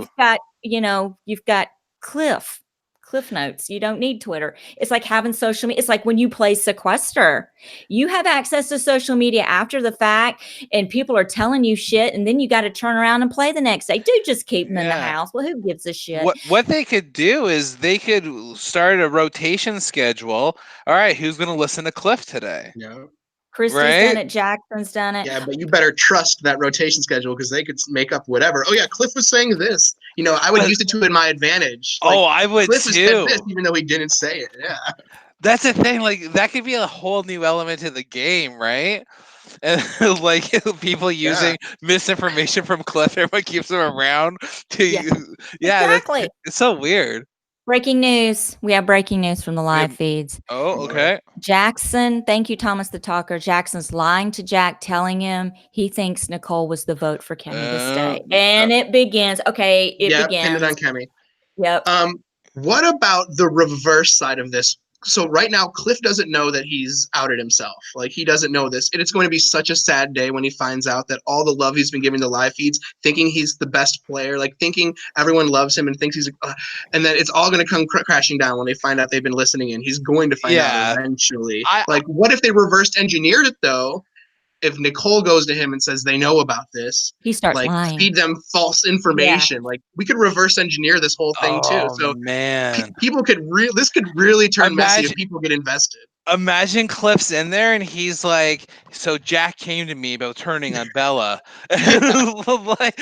you've got Cliff Notes. You don't need Twitter. It's like having social media. It's like when you play Sequester. You have access to social media after the fact, and people are telling you shit, and then you got to turn around and play the next day. Dude, just keep them in the house. Well, who gives a shit? What they could do is they could start a rotation schedule. All right, who's going to listen to Cliff today? Yeah. Christy's done it. Jackson's done it. Yeah, but you better trust that rotation schedule because they could make up whatever. Oh yeah, Cliff was saying this. I would use it to my advantage. I would Cliff too. Said this, even though he didn't say it. Yeah. That's the thing. Like that could be a whole new element to the game, right? And like people using misinformation from Cliff, everyone keeps him around. Exactly. It's so weird. Breaking news. We have breaking news from the live feeds. Oh, okay. Jackson, thank you, Thomas the Talker. Jackson's lying to Jack, telling him he thinks Nicole was the vote for Kemi to stay. And it begins. Okay, it begins. Pinned it on Kemi. Yep. What about the reverse side of this? So right now, Cliff doesn't know that he's outed himself. Like, he doesn't know this. And it's going to be such a sad day when he finds out that all the love he's been giving to live feeds, thinking he's the best player, like thinking everyone loves him and thinks he's and then it's all going to come crashing down when they find out they've been listening in. He's going to find out eventually. What if they reversed engineered it, though? If Nicole goes to him and says they know about this, he starts lying. Feed them false information. Like, we could reverse engineer this whole thing too. So man, people could this could really turn messy if people get invested. Imagine Cliff's in there and he's like, so Jack came to me about turning on Bella. Like,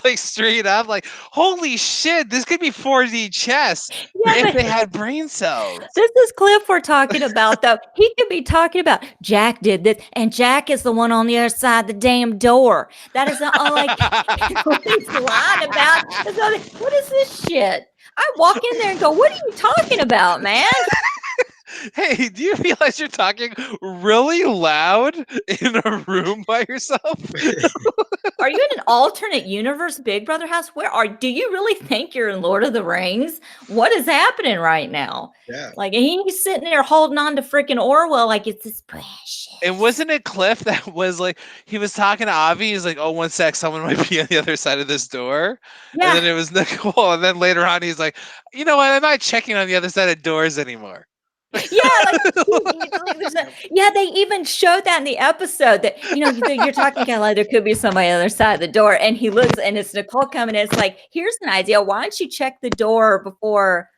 like straight up, like, holy shit, this could be 4D chess if they had brain cells. This is Cliff we're talking about, though. He could be talking about Jack did this, and Jack is the one on the other side of the damn door. That is not all he's lying about. What is this shit? I walk in there and go, what are you talking about, man? Hey, do you realize you're talking really loud in a room by yourself? Are you in an alternate universe Big Brother house? Do you really think you're in Lord of the Rings? What is happening right now? Yeah. Like, he's sitting there holding on to freaking Orwell like it's this precious. And wasn't it Cliff that was like, he was talking to Avi, he's like, oh, 1 sec, someone might be on the other side of this door. Yeah. And then it was Nicole. And then later on, he's like, you know what? I'm not checking on the other side of doors anymore. Yeah, they even showed that in the episode that, you're talking kind of like there could be somebody on the other side of the door. And he looks and it's Nicole coming in. It's like, here's an idea. Why don't you check the door before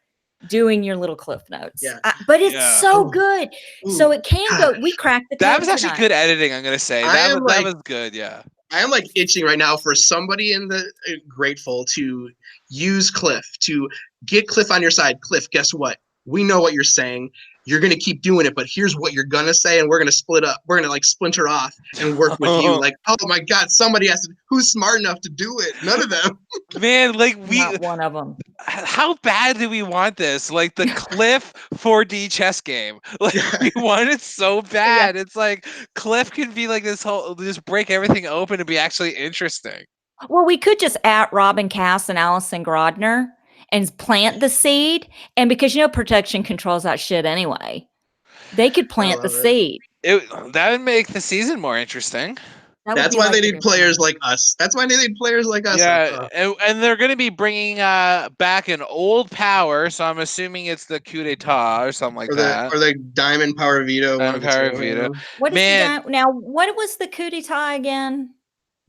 doing your little Cliff Notes? Yeah. But it's so good. So it can go. We cracked the code. That was actually good editing, I'm going to say. That was good, yeah. I am like itching right now for somebody in the Grateful to use Cliff, to get Cliff on your side. Cliff, guess what? We know what you're saying. You're going to keep doing it, but here's what you're going to say, and we're going to split up. We're going to splinter off and work with you. Like, oh my God, somebody has to, who's smart enough to do it? None of them. Man, not one of them. How bad do we want this? Like the Cliff 4D chess game. Like we want it so bad. Yeah. It's like Cliff could be like this whole, just break everything open and be actually interesting. Well, we could just at Robin Cass and Allison Grodner and plant the seed. And because, protection controls that shit anyway. They could plant the seed. That would make the season more interesting. That's why they need players like us. That's why they need players like us. Yeah, and they're going to be bringing back an old power, so I'm assuming it's the coup d'etat or something like that. Or the diamond power veto. Diamond power veto. What was the coup d'etat again?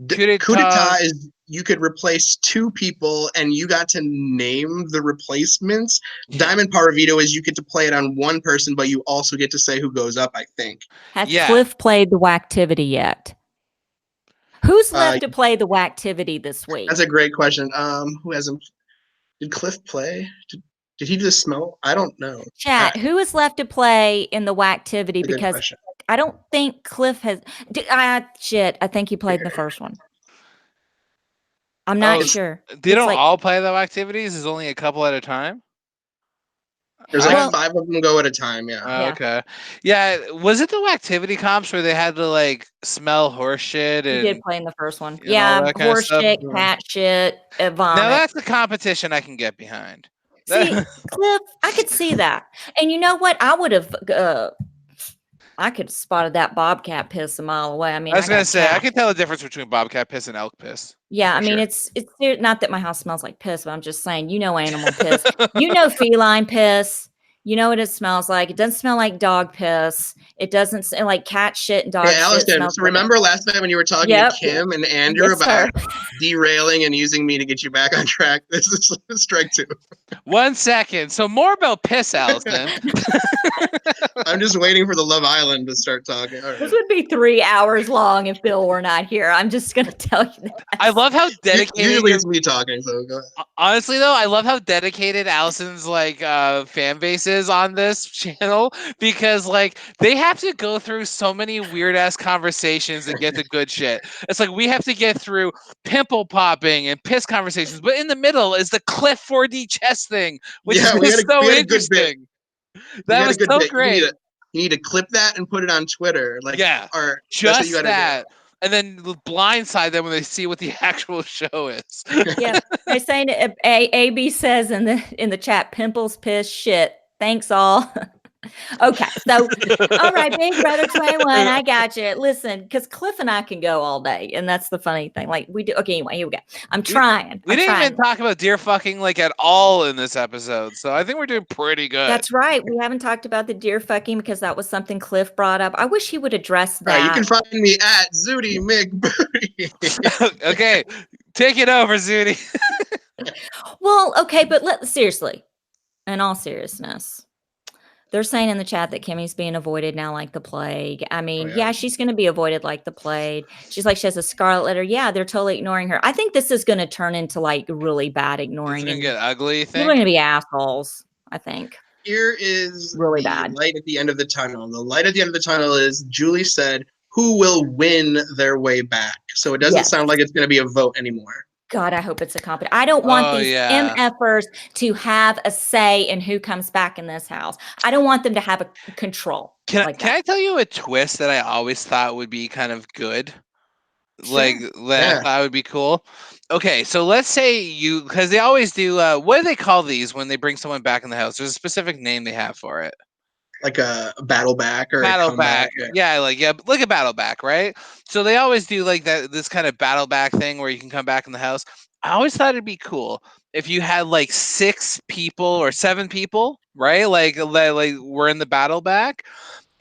Coup d'etat is you could replace 2 people and you got to name the replacements. Yeah. Diamond power veto is you get to play it on 1 person, but you also get to say who goes up, I think. Has Cliff played the Whacktivity yet? Who's left to play the Whacktivity this week? That's a great question. Who hasn't? Did Cliff play? Did he just smell? I don't know. Chat, who is left to play in the Whacktivity? Because I don't think Cliff has. I think he played the first one. I'm not sure. They don't all play the activities? There's only a couple at a time? There's 5 of them go at a time, yeah. Okay. Yeah, was it the activity comps where they had to smell horse shit? And, he did play in the first one. Yeah, horse shit, cat shit, vomit. Now that's a competition I can get behind. See, Cliff, I could see that. And you know what? I would have I could have spotted that bobcat piss a mile away. I mean, I was going to say, I can tell the difference between bobcat piss and elk piss. Yeah, I mean, it's not that my house smells like piss, but I'm just saying, animal piss. Feline piss. You know what it smells like. It doesn't smell like dog piss. It doesn't smell like cat shit and dog shit. Allison, so remember last time when you were talking to Kim and Andrew about derailing and using me to get you back on track? This is strike 2. 1 second. So more about piss, Allison. I'm just waiting for the Love Island to start talking. Right. This would be 3 hours long if Bill were not here. I'm just going to tell you that. I love how dedicated. Usually it's me talking, so go ahead. Honestly, though, I love how dedicated Allison's fan base is on this channel, because they have to go through so many weird ass conversations to get the good shit. It's like we have to get through pimple popping and piss conversations, but in the middle is the Cliff 4D chess thing, which is so interesting. That was so great. You need to clip that and put it on Twitter. Or just that. And then blindside them when they see what the actual show is. Yeah, they're saying AB says in the chat, pimples, piss, shit. Thanks all. Okay, so all right, Big Brother 21, I got you. Listen, because Cliff and I can go all day, and that's the funny thing. We do. Okay, anyway, here we go. I'm trying. We didn't even talk about deer fucking at all in this episode, so I think we're doing pretty good. That's right. We haven't talked about the deer fucking because that was something Cliff brought up. I wish he would address that. You can find me at Zooty McBooty. Okay, take it over, Zooty. Well, okay, but seriously, in all seriousness. They're saying in the chat that Kimmy's being avoided now like the plague. I mean, yeah. she's going to be avoided like the plague. She's like, she has a scarlet letter. Yeah, they're totally ignoring her. I think this is going to turn into like really bad ignoring. It's going to and get ugly, you people think? are going to be assholes, I think. Here is really the bad light at the end of the tunnel. The light at the end of the tunnel is Julie said, who will win their way back? So it doesn't sound like it's going to be a vote anymore. God, I hope it's a competition. I don't want these MFers to have a say in who comes back in this house. I don't want them to have a control. Can I tell you a twist that I always thought would be kind of good? Sure. Like, that I thought would be cool. Okay, so let's say because they always do, what do they call these when they bring someone back in the house? There's a specific name they have for it. Like a battle back or battle a comeback. back. Yeah, like a battle back, right? So they always do like this kind of battle back thing where you can come back in the house. I always thought it'd be cool if you had like 6 people or 7 people, right? Like we're in the battle back,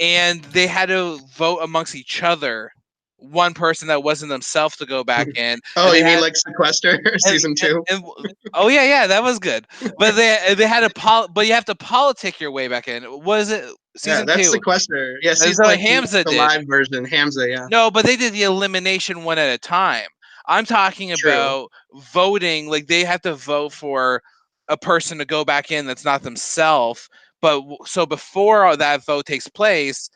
and they had to vote amongst each other. One person that wasn't themselves to go back in. Oh, you mean like Sequester season 2? Oh yeah, that was good. But they had but you have to politic your way back in. Was it season 2? That's Sequester. Yeah, season like Hamza the did. live version. Hamza, yeah. No, but they did the elimination one at a time. I'm talking about voting. Like they have to vote for a person to go back in that's not themselves. But so before that vote takes place,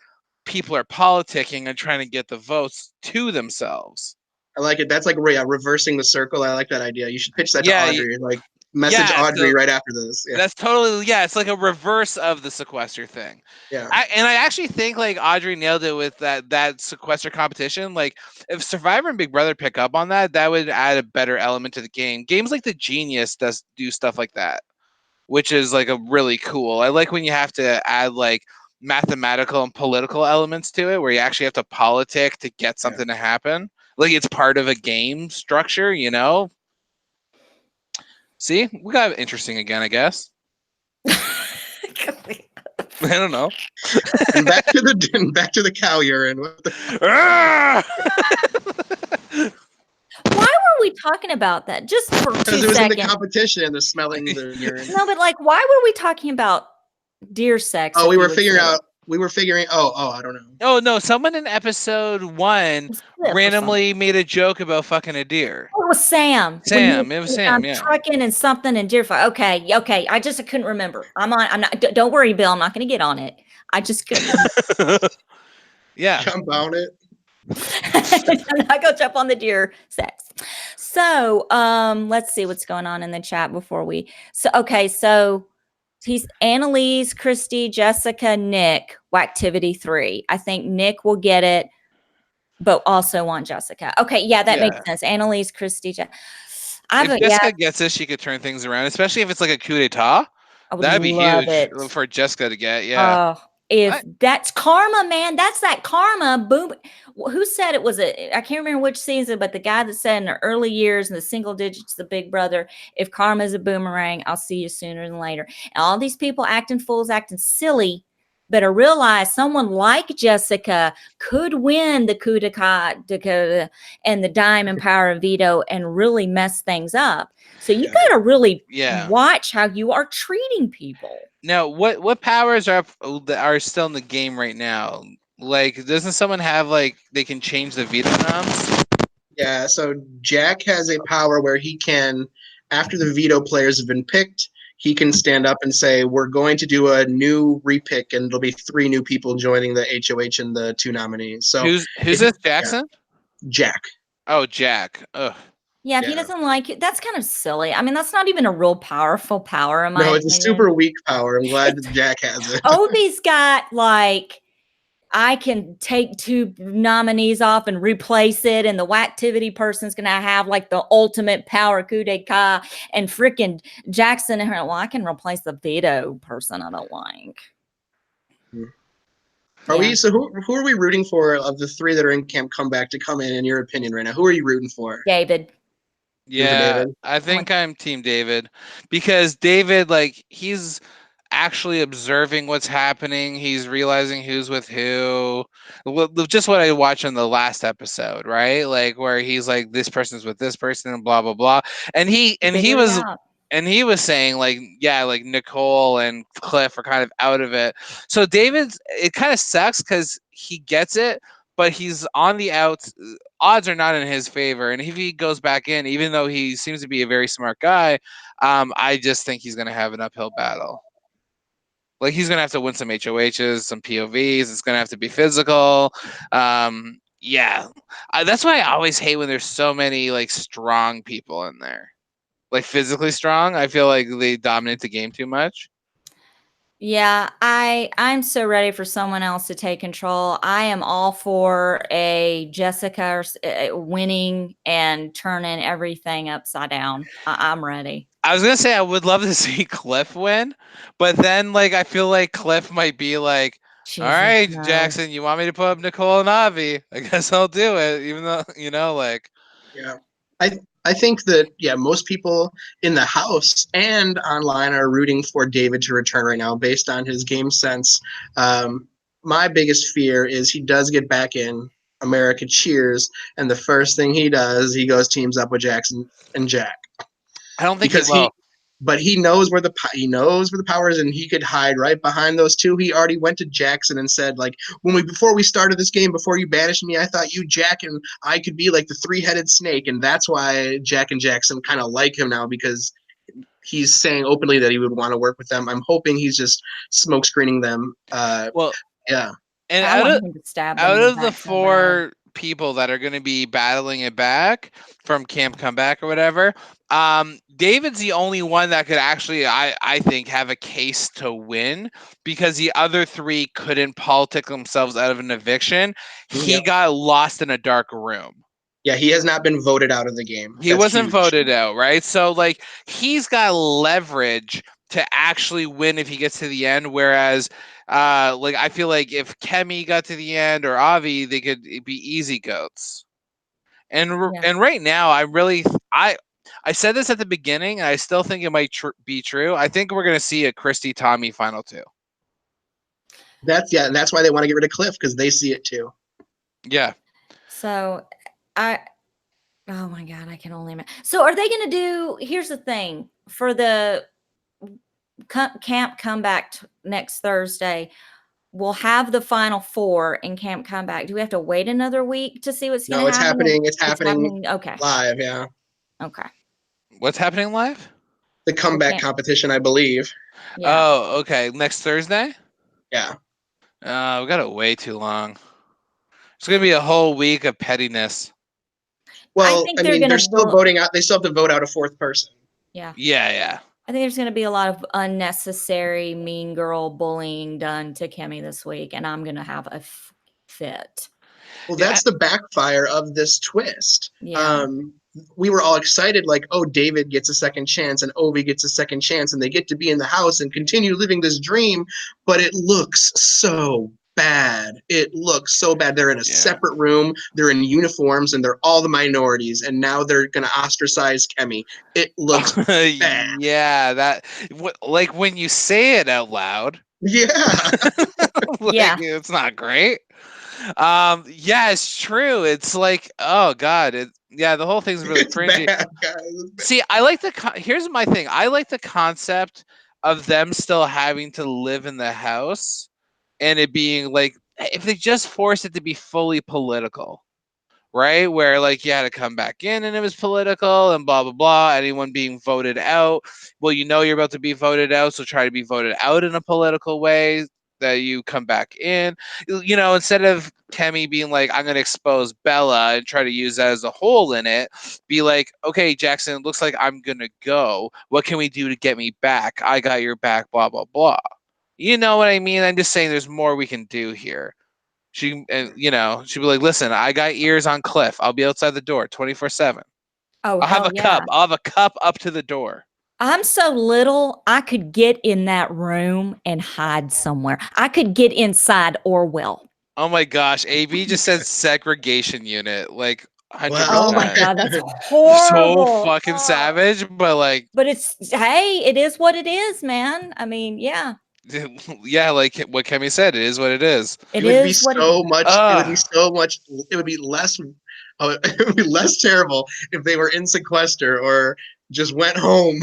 people are politicking and trying to get the votes to themselves. I like it. That's like reversing the circle. I like that idea. You should pitch that to Audrey. Like message Audrey right after this. Yeah. That's totally it's like a reverse of the sequester thing. Yeah. I actually think like Audrey nailed it with that sequester competition. Like if Survivor and Big Brother pick up on that, that would add a better element to the game. Games like The Genius do stuff like that, which is like a really cool. I like when you have to add like mathematical and political elements to it, where you actually have to politic to get something to happen. Like it's part of a game structure, you know? See, we got interesting again, I guess. I don't know. And back to the cow urine. Why were we talking about that? Just for 2 seconds. Because it was in the competition, the smelling the urine. No, but like, why were we talking about deer sex? Oh, we were figuring. Oh, I don't know. Oh no! Someone in episode 1 randomly made a joke about fucking a deer. Oh, it was Sam. It was Sam. Yeah. Trucking and something and deer. Okay. I couldn't remember. I'm not. Don't worry, Bill. I'm not going to get on it. I just couldn't. Yeah. Jump on it. I'm not going to jump on the deer sex. So, let's see what's going on in the chat before we. So he's Annalise, Christy, Jessica, Nick, Whacktivity 3. I think Nick will get it, but also want Jessica. Okay, yeah, that makes sense. Annalise, Christy, if Jessica gets this, she could turn things around, especially if it's like a coup d'etat. That'd be huge for Jessica to get. Yeah. That's karma, man. That's that karma. Boom. Who said it was I can't remember which season, but the guy that said in the early years in the single digits, the Big Brother, if karma is a boomerang, I'll see you sooner than later. And all these people acting fools, acting silly, better realize someone like Jessica could win the coup d'etat and the diamond power of veto and really mess things up. So you got to really watch how you are treating people. Now, what powers are still in the game right now? Like, doesn't someone have like they can change the veto knobs? Yeah. So Jack has a power where he can, after the veto players have been picked, he can stand up and say, "We're going to do a new repick, and there'll be 3 new people joining the HOH and the 2 nominees." So who's this? Jackson? Jack. Oh, Jack. Ugh. Yeah, if he doesn't like it, that's kind of silly. I mean, that's not even a real powerful power. No, it's a super weak power. I'm glad Jack has it. Obi's got like, I can take 2 nominees off and replace it, and the Whacktivity person's going to have like the ultimate power coup d'etat, and freaking Jackson and her, well, I can replace the veto person I don't like. Are we? So who are we rooting for of the 3 that are in Camp Comeback to come in your opinion right now? Who are you rooting for? David. Yeah, I think I'm Team David, because David, like, he's actually observing what's happening. He's realizing who's with who. Just what I watched on the last episode, right? Like where he's like, this person's with this person and blah blah blah. And he was And he was saying like, yeah, like Nicole and Cliff are kind of out of it. So David's, it kind of sucks because he gets it, but he's on the outs. Odds are not in his favor. And if he goes back in, even though he seems to be a very smart guy, I just think he's going to have an uphill battle. Like he's going to have to win some HOHs, some POVs. It's going to have to be physical. Yeah. That's why I always hate when there's so many like strong people in there. Like physically strong. I feel like they dominate the game too much. Yeah, I'm so ready for someone else to take control. I am all for a Jessica winning and turning everything upside down. I'm ready. I was gonna say I would love to see Cliff win, but then like I feel like Cliff might be like, all right, no. Jackson, you want me to put up Nicole and Avi? I guess I'll do it, even though like. Yeah, I think that most people in the house and online are rooting for David to return right now based on his game sense. My biggest fear is he does get back in. America cheers, and the first thing he does, he goes teams up with Jackson and Jack. I don't think he will. But he knows where the power is, and he could hide right behind those two. He already went to Jackson and said, like, before we started this game, before you banished me, I thought you, Jack, and I could be like the three-headed snake, and that's why Jack and Jackson kind of like him now, because he's saying openly that he would want to work with them. I'm hoping he's just smoke screening them. Yeah. And I want him to stab them out of the four people that are going to be battling it back from Camp Comeback or whatever, David's the only one that could actually, I think, have a case to win, because the other three couldn't politic themselves out of an eviction. He got lost in a dark room. Yeah, he has not been voted out of the game. He wasn't voted out, right? So, like, he's got leverage to actually win if he gets to the end, whereas like I feel like if Kemi got to the end or Avi, they could be easy goats. And right now, I said this at the beginning, and I still think it might be true. I think we're going to see a Christy Tommy final two. That's why they want to get rid of Cliff, because they see it too. Yeah. So oh my God, I can only imagine. So are they going to do, here's the thing, for the Camp Comeback next Thursday, we'll have the final four in Camp Comeback. Do we have to wait another week to see what's going to happen? No, it's happening. Okay. Live, yeah. Okay. What's happening live? The comeback competition, I believe. Yeah. Oh, okay. Next Thursday? Yeah. We got to wait too long. It's going to be a whole week of pettiness. Well, I mean, they're still voting out. They still have to vote out a fourth person. Yeah. Yeah. I think there's going to be a lot of unnecessary mean girl bullying done to Kemi this week, and I'm going to have a fit. Well, that's the backfire of this twist. Yeah. We were all excited, like, oh, David gets a second chance and Ovi gets a second chance, and they get to be in the house and continue living this dream, but it looks so bad. It looks so bad. They're in a separate room, they're in uniforms, and they're all the minorities, and now they're going to ostracize Kemi. It looks bad. Yeah, that, like, when you say it out loud. Yeah. It's not great. Yeah, it's true. It's like, oh God, the whole thing's really cringy. Bad, guys. See, I like here's my thing. I like the concept of them still having to live in the house, and it being like, if they just force it to be fully political, right? Where like you had to come back in and it was political and blah, blah, blah. Anyone being voted out. Well, you're about to be voted out, so try to be voted out in a political way that you come back in. Instead of Kemi being like, I'm going to expose Bella and try to use that as a hole in it, be like, okay, Jackson, it looks like I'm going to go. What can we do to get me back? I got your back, blah, blah, blah. You know what I mean? I'm just saying there's more we can do here. She'd be like, listen, I got ears on Cliff. I'll be outside the door 24/7. Oh, I'll have a cup. I'll have a cup up to the door. I'm so little, I could get in that room and hide somewhere. I could get inside Orwell. Oh my gosh. AB just said segregation unit. Like, 100%. Oh my God, that's horrible. So fucking savage, but like. But it is what it is, man. I mean, yeah. Yeah, like what Kemi said, it is what it is. It would be so much. It would be less terrible if they were in sequester, or just went home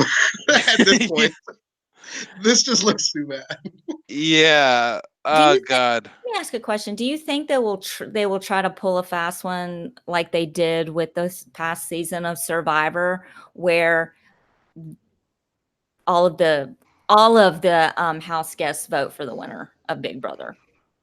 at this point. This just looks too bad. Yeah. Oh God. Let me ask a question. Do you think they will try to pull a fast one like they did with this past season of Survivor, where all of the house guests vote for the winner of Big Brother?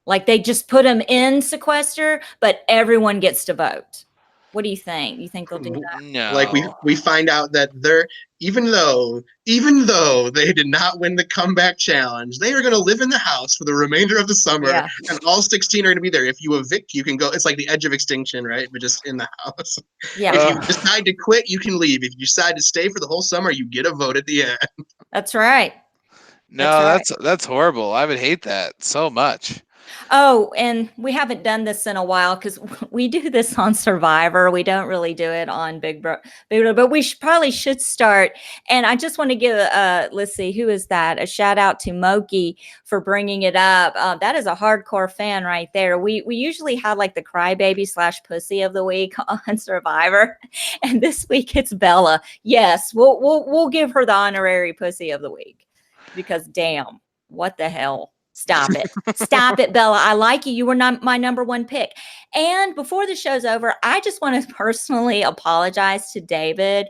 Like they just put them in sequester, but everyone gets to vote. What do you think? You think they'll do that? No. Like we find out that they're even though they did not win the comeback challenge, they are going to live in the house for the remainder of the summer, Yeah. and all 16 are going to be there. If you evict, you can go. It's like the edge of extinction, right? But just in the house. Yeah. If you decide to quit, you can leave. If you decide to stay for the whole summer, you get a vote at the end. That's right. No, that's horrible. I would hate that so much. Oh, and we haven't done this in a while because we do this on Survivor. We don't really do it on Big Brother, but we probably should start. And I just want to give let's see, who is that? A shout out to Moki for bringing it up. That is a hardcore fan right there. We usually have like the crybaby / pussy of the week on Survivor, and this week it's Bella. Yes, we'll give her the honorary pussy of the week because damn, what the hell. Stop it. Stop it, Bella. I like you. You were not my number one pick. And before the show's over, I just want to personally apologize to David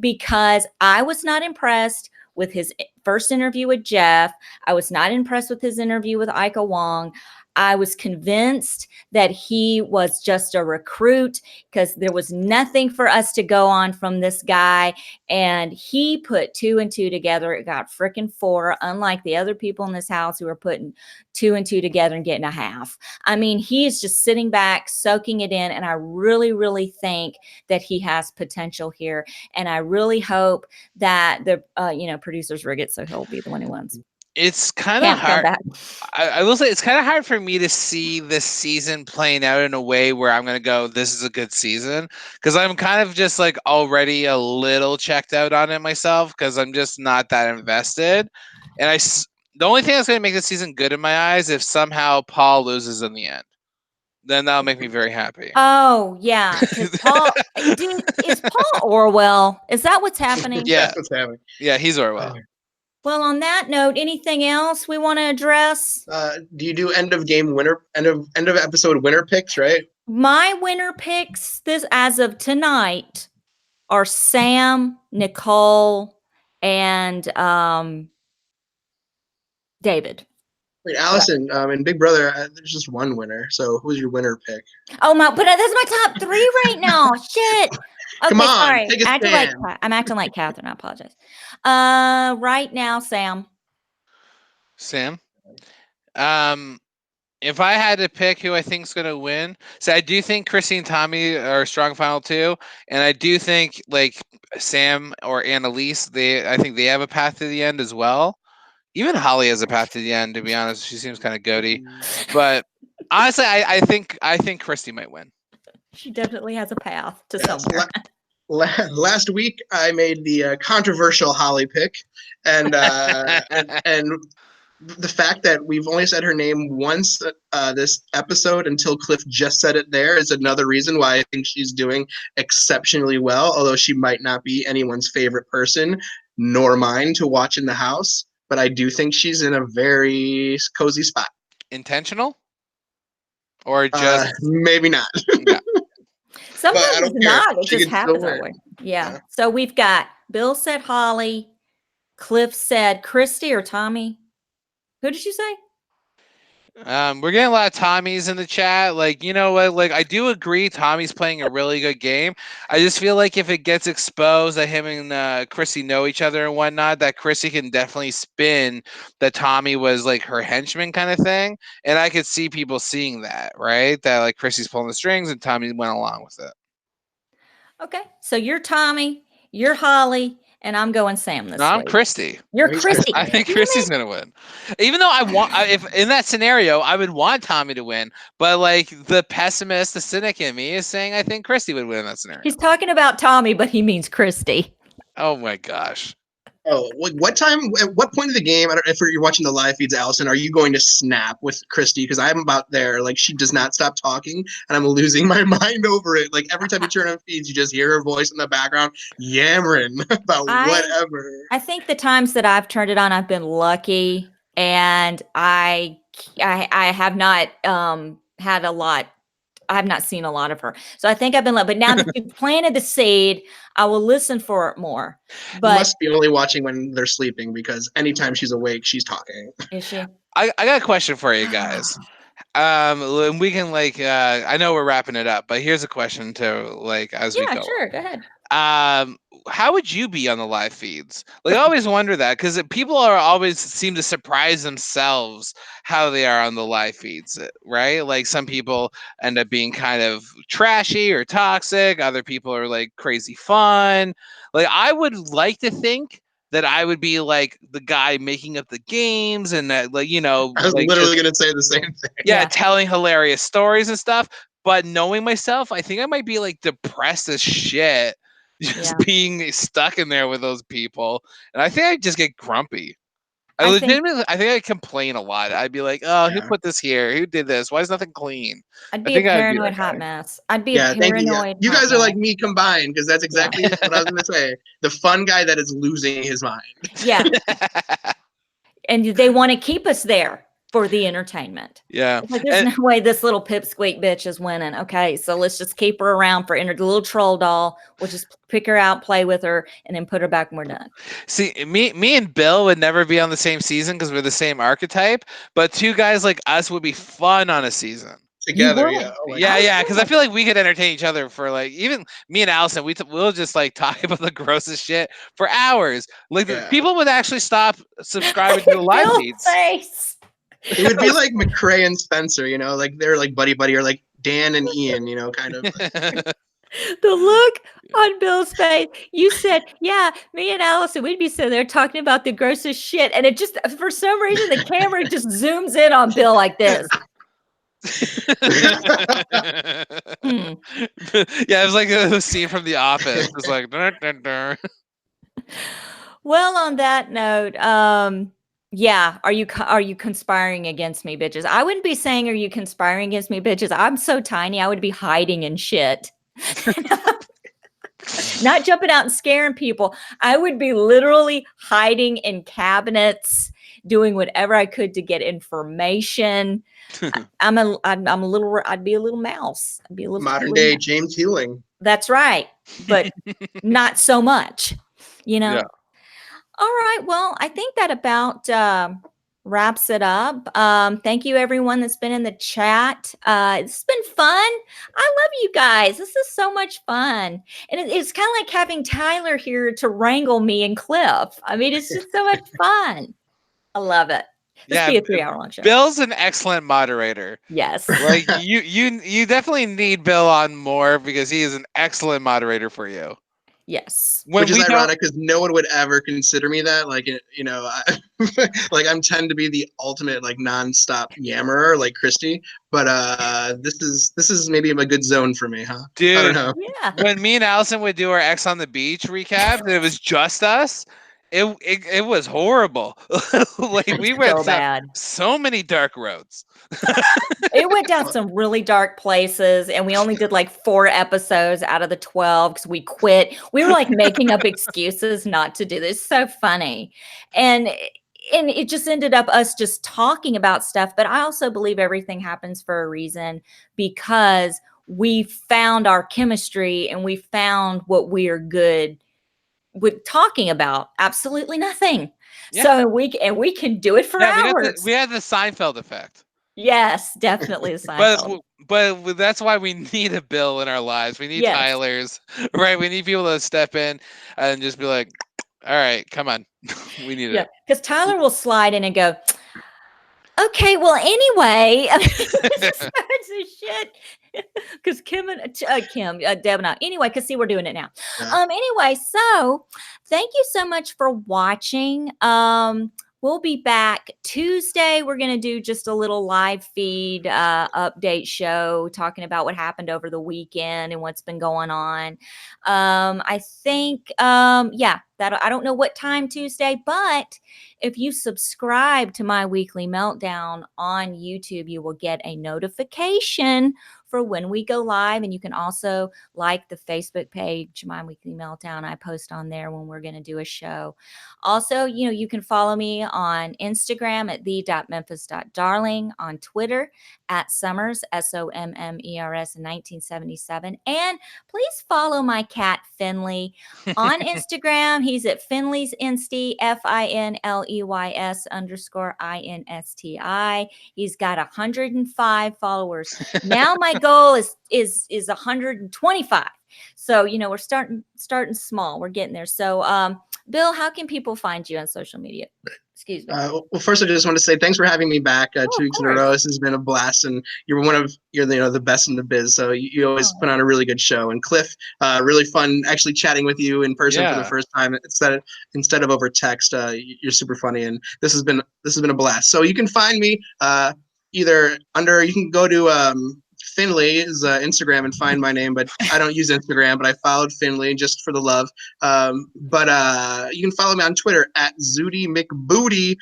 because I was not impressed with his first interview with Jeff. I was not impressed with his interview with Ika Wong. I was convinced that he was just a recruit because there was nothing for us to go on from this guy. And he put 2 and 2 together. It got freaking 4, unlike the other people in this house who are putting 2 and 2 together and getting a half. I mean, he is just sitting back, soaking it in. And I really, really think that he has potential here. And I really hope that the producers rig it so he'll be the one who wins. It's kind of hard. I will say it's kind of hard for me to see this season playing out in a way where I'm going to go, this is a good season. Because I'm kind of just like already a little checked out on it myself because I'm just not that invested. And the only thing that's going to make this season good in my eyes if somehow Paul loses in the end. Then that'll make me very happy. Oh, yeah. Paul, is Paul Orwell? Is that what's happening? Yeah. That's what's happening. Yeah, he's Orwell. Well, on that note, anything else we want to address? Do you do end of episode winner picks, right? My winner picks this as of tonight are Sam, Nicole, and David. Wait, Allison, in Big Brother, there's just one winner. So who's your winner pick? Oh my! But that's my top 3 right now. Shit. Okay, Come on, sorry. take a stand. I'm acting like Catherine. I apologize. Right now, Sam. Sam. If I had to pick who I think is going to win, so I do think Chrissy and Tommy are a strong final 2, and I do think like Sam or Annalise, I think they have a path to the end as well. Even Holly has a path to the end. To be honest, she seems kind of goaty, but honestly, I think Christy might win. She definitely has a path to somewhere. Last week, I made the controversial Holly pick, and the fact that we've only said her name once this episode until Cliff just said it there is another reason why I think she's doing exceptionally well, although she might not be anyone's favorite person, nor mine, to watch in the house. But I do think she's in a very cozy spot. Intentional? Or just... maybe not. Yeah. Sometimes it's not. It just happens that way. Yeah. So we've got Bill said Holly. Cliff said Christy or Tommy. Who did you say? We're getting a lot of Tommies in the chat. Like, you know what? Like, I do agree Tommy's playing a really good game. I just feel like if it gets exposed that him and Chrissy know each other and whatnot, that Chrissy can definitely spin that Tommy was like her henchman kind of thing. And I could see people seeing that, right? That like Chrissy's pulling the strings and Tommy went along with it. Okay. So you're Tommy, you're Holly, and I'm going Sam this week. I'm Christy. You're Christy. I think Christy's going to win. Even though if in that scenario, I would want Tommy to win. But like the pessimist, the cynic in me is saying I think Christy would win in that scenario. He's talking about Tommy, but he means Christy. Oh my gosh. Oh, what time? At what point of the game? I don't know if you're watching the live feeds, Allison. Are you going to snap with Christy? Because I'm about there. Like she does not stop talking, and I'm losing my mind over it. Like every time you turn on feeds, you just hear her voice in the background yammering about whatever. I think the times that I've turned it on, I've been lucky, and I have not had a lot. I have not seen a lot of her, so I think I've been lucky. But now that you've planted the seed, I will listen for it more. You But must be only watching when they're sleeping because anytime she's awake, she's talking. is she? I got a question for you guys. We can I know we're wrapping it up, but here's a question to as we Yeah, go. sure. Go ahead. How would you be on the live feeds? Like, I always wonder that because people are always seem to surprise themselves how they are on the live feeds, right? Like some people end up being kind of trashy or toxic. Other people are like crazy fun. Like, I would like to think that I would be like the guy making up the games and that, I was literally going to say the same thing. Yeah, telling hilarious stories and stuff. But knowing myself, I think I might be like depressed as shit, just being stuck in there with those people. And I think I just get grumpy. I think I complain a lot. I'd be like, "Oh, who put this here? Who did this? Why is nothing clean?" I'd be a paranoid hot mess. I'd be a paranoid. You guys are like me combined because that's exactly what I was going to say. The fun guy that is losing his mind. Yeah. And they want to keep us there for the entertainment. Yeah. Like, there's no way this little pipsqueak bitch is winning. Okay, so let's just keep her around for the little troll doll. We'll just pick her out, play with her, and then put her back when we're done. See, me and Bill would never be on the same season because we're the same archetype, but two guys like us would be fun on a season. Together, yeah, because I feel like we could entertain each other for even me and Allison. We'll just talk about the grossest shit for hours. People would actually stop subscribing to the live feeds. It would be like McCrae and Spencer, like they're like buddy, or like Dan and Ian, kind of. The look on Bill's face. You said, yeah, me and Allison, we'd be sitting there talking about the grossest shit, and it just, for some reason, the camera just zooms in on Bill like this. Yeah, it was like a scene from The Office. It's like, dun, dun, dun. Well, on that note, yeah, are you conspiring against me, bitches? I wouldn't be saying, are you conspiring against me, bitches? I'm so tiny, I would be hiding in shit. Not jumping out and scaring people. I would be literally hiding in cabinets, doing whatever I could to get information. I'd be a little mouse. I'd be a little modern day James Healing. That's right, but not so much, Yeah. All right. Well, I think that about wraps it up. Thank you, everyone that's been in the chat. It's been fun. I love you guys. This is so much fun. And it's kind of like having Tyler here to wrangle me and Cliff. I mean, it's just so much fun. I love it. This be a 3-hour-long show. Bill's an excellent moderator. Yes. Like you definitely need Bill on more because he is an excellent moderator for you. Yes. Which is ironic because no one would ever consider me that. Like, like I'm tend to be the ultimate nonstop yammerer like Christy. But this is maybe a good zone for me, huh? Dude, I don't know. Yeah. When me and Allison would do our X on the Beach recap, and it was just us. It was horrible. We went down so many dark roads. It went down some really dark places, and we only did 4 episodes out of the 12 because we quit. We were making up excuses not to do this. So funny. And it just ended up us just talking about stuff. But I also believe everything happens for a reason because we found our chemistry and we found what we are good with talking about. Absolutely nothing. Yeah. So we can do it for hours. We had the Seinfeld effect. Yes, definitely the Seinfeld. But that's why we need a Bill in our lives. We need Tylers, right? We need people to step in and just be like, all right, come on. We need it. Because Tyler will slide in and go, okay, well, anyway, shit. Because Deb and I, anyway, because see, we're doing it now. Anyway, so thank you so much for watching. We'll be back Tuesday. We're going to do just a little live feed update show talking about what happened over the weekend and what's been going on. I think, yeah, that I don't know what time Tuesday, but if you subscribe to My Weekly Meltdown on YouTube, you will get a notification for when we go live. And you can also like the Facebook page, My Weekly Meltdown. I post on there when we're going to do a show. Also, you can follow me on Instagram at the.memphis.darling, on Twitter at Summers, SOMMERS 1977. And please follow my cat, Finley, on Instagram. He's at Finley's Insty, FINLEYS_INSTI. He's got 105 followers. Now my goal is 125. So, we're starting small. We're getting there. So, Bill, how can people find you on social media? Excuse me. Well, first, I just want to say thanks for having me back 2 weeks in a row. This has been a blast, and you're the best in the biz. So you always put on a really good show. And Cliff, really fun actually chatting with you in person for the first time instead of over text. You're super funny, and this has been a blast. So you can find me you can go to Finley's Instagram and find my name, but I don't use Instagram, but I followed Finley just for the love. But you can follow me on Twitter at Zooty McBooty,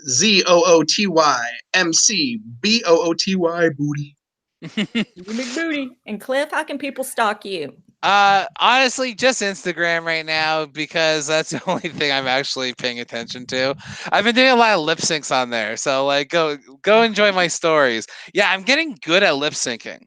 ZOOTYMCBOOTY Booty. McBooty. And Cliff, how can people stalk you? Honestly, just Instagram right now, because that's the only thing I'm actually paying attention to. I've been doing a lot of lip syncs on there, so like go enjoy my stories. Yeah, I'm getting good at lip syncing.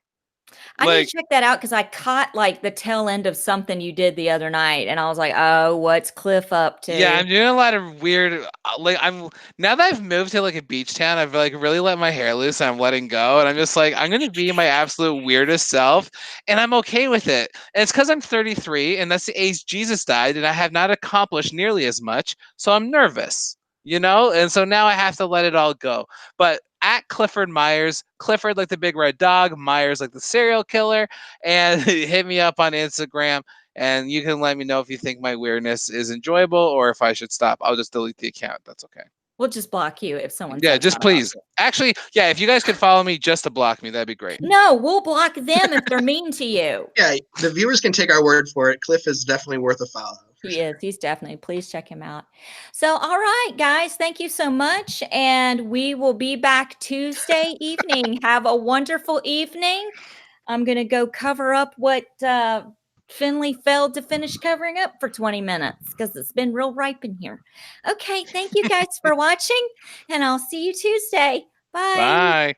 I need to check that out because I caught like the tail end of something you did the other night, and I was like, "Oh, what's Cliff up to?" Yeah, I'm doing a lot of weird. Now that I've moved to like a beach town, I've like really let my hair loose, and I'm letting go, and I'm just like, I'm gonna be my absolute weirdest self, and I'm okay with it. And it's because I'm 33, and that's the age Jesus died, and I have not accomplished nearly as much, so I'm nervous, and so now I have to let it all go. But at Clifford Myers, Clifford like the big red dog, Myers like the serial killer, and hit me up on Instagram, and you can let me know if you think my weirdness is enjoyable or if I should stop. I'll just delete the account. That's okay. We'll just block you if someone Yeah, says just please. Actually, yeah, if you guys could follow me just to block me, that'd be great. No, we'll block them if they're mean to you. Yeah, the viewers can take our word for it. Cliff is definitely worth a follow. He is. He's definitely. Please check him out. So, all right, guys, thank you so much. And we will be back Tuesday evening. Have a wonderful evening. I'm going to go cover up what Finley failed to finish covering up for 20 minutes because it's been real ripe in here. Okay, thank you guys for watching, and I'll see you Tuesday. Bye. Bye.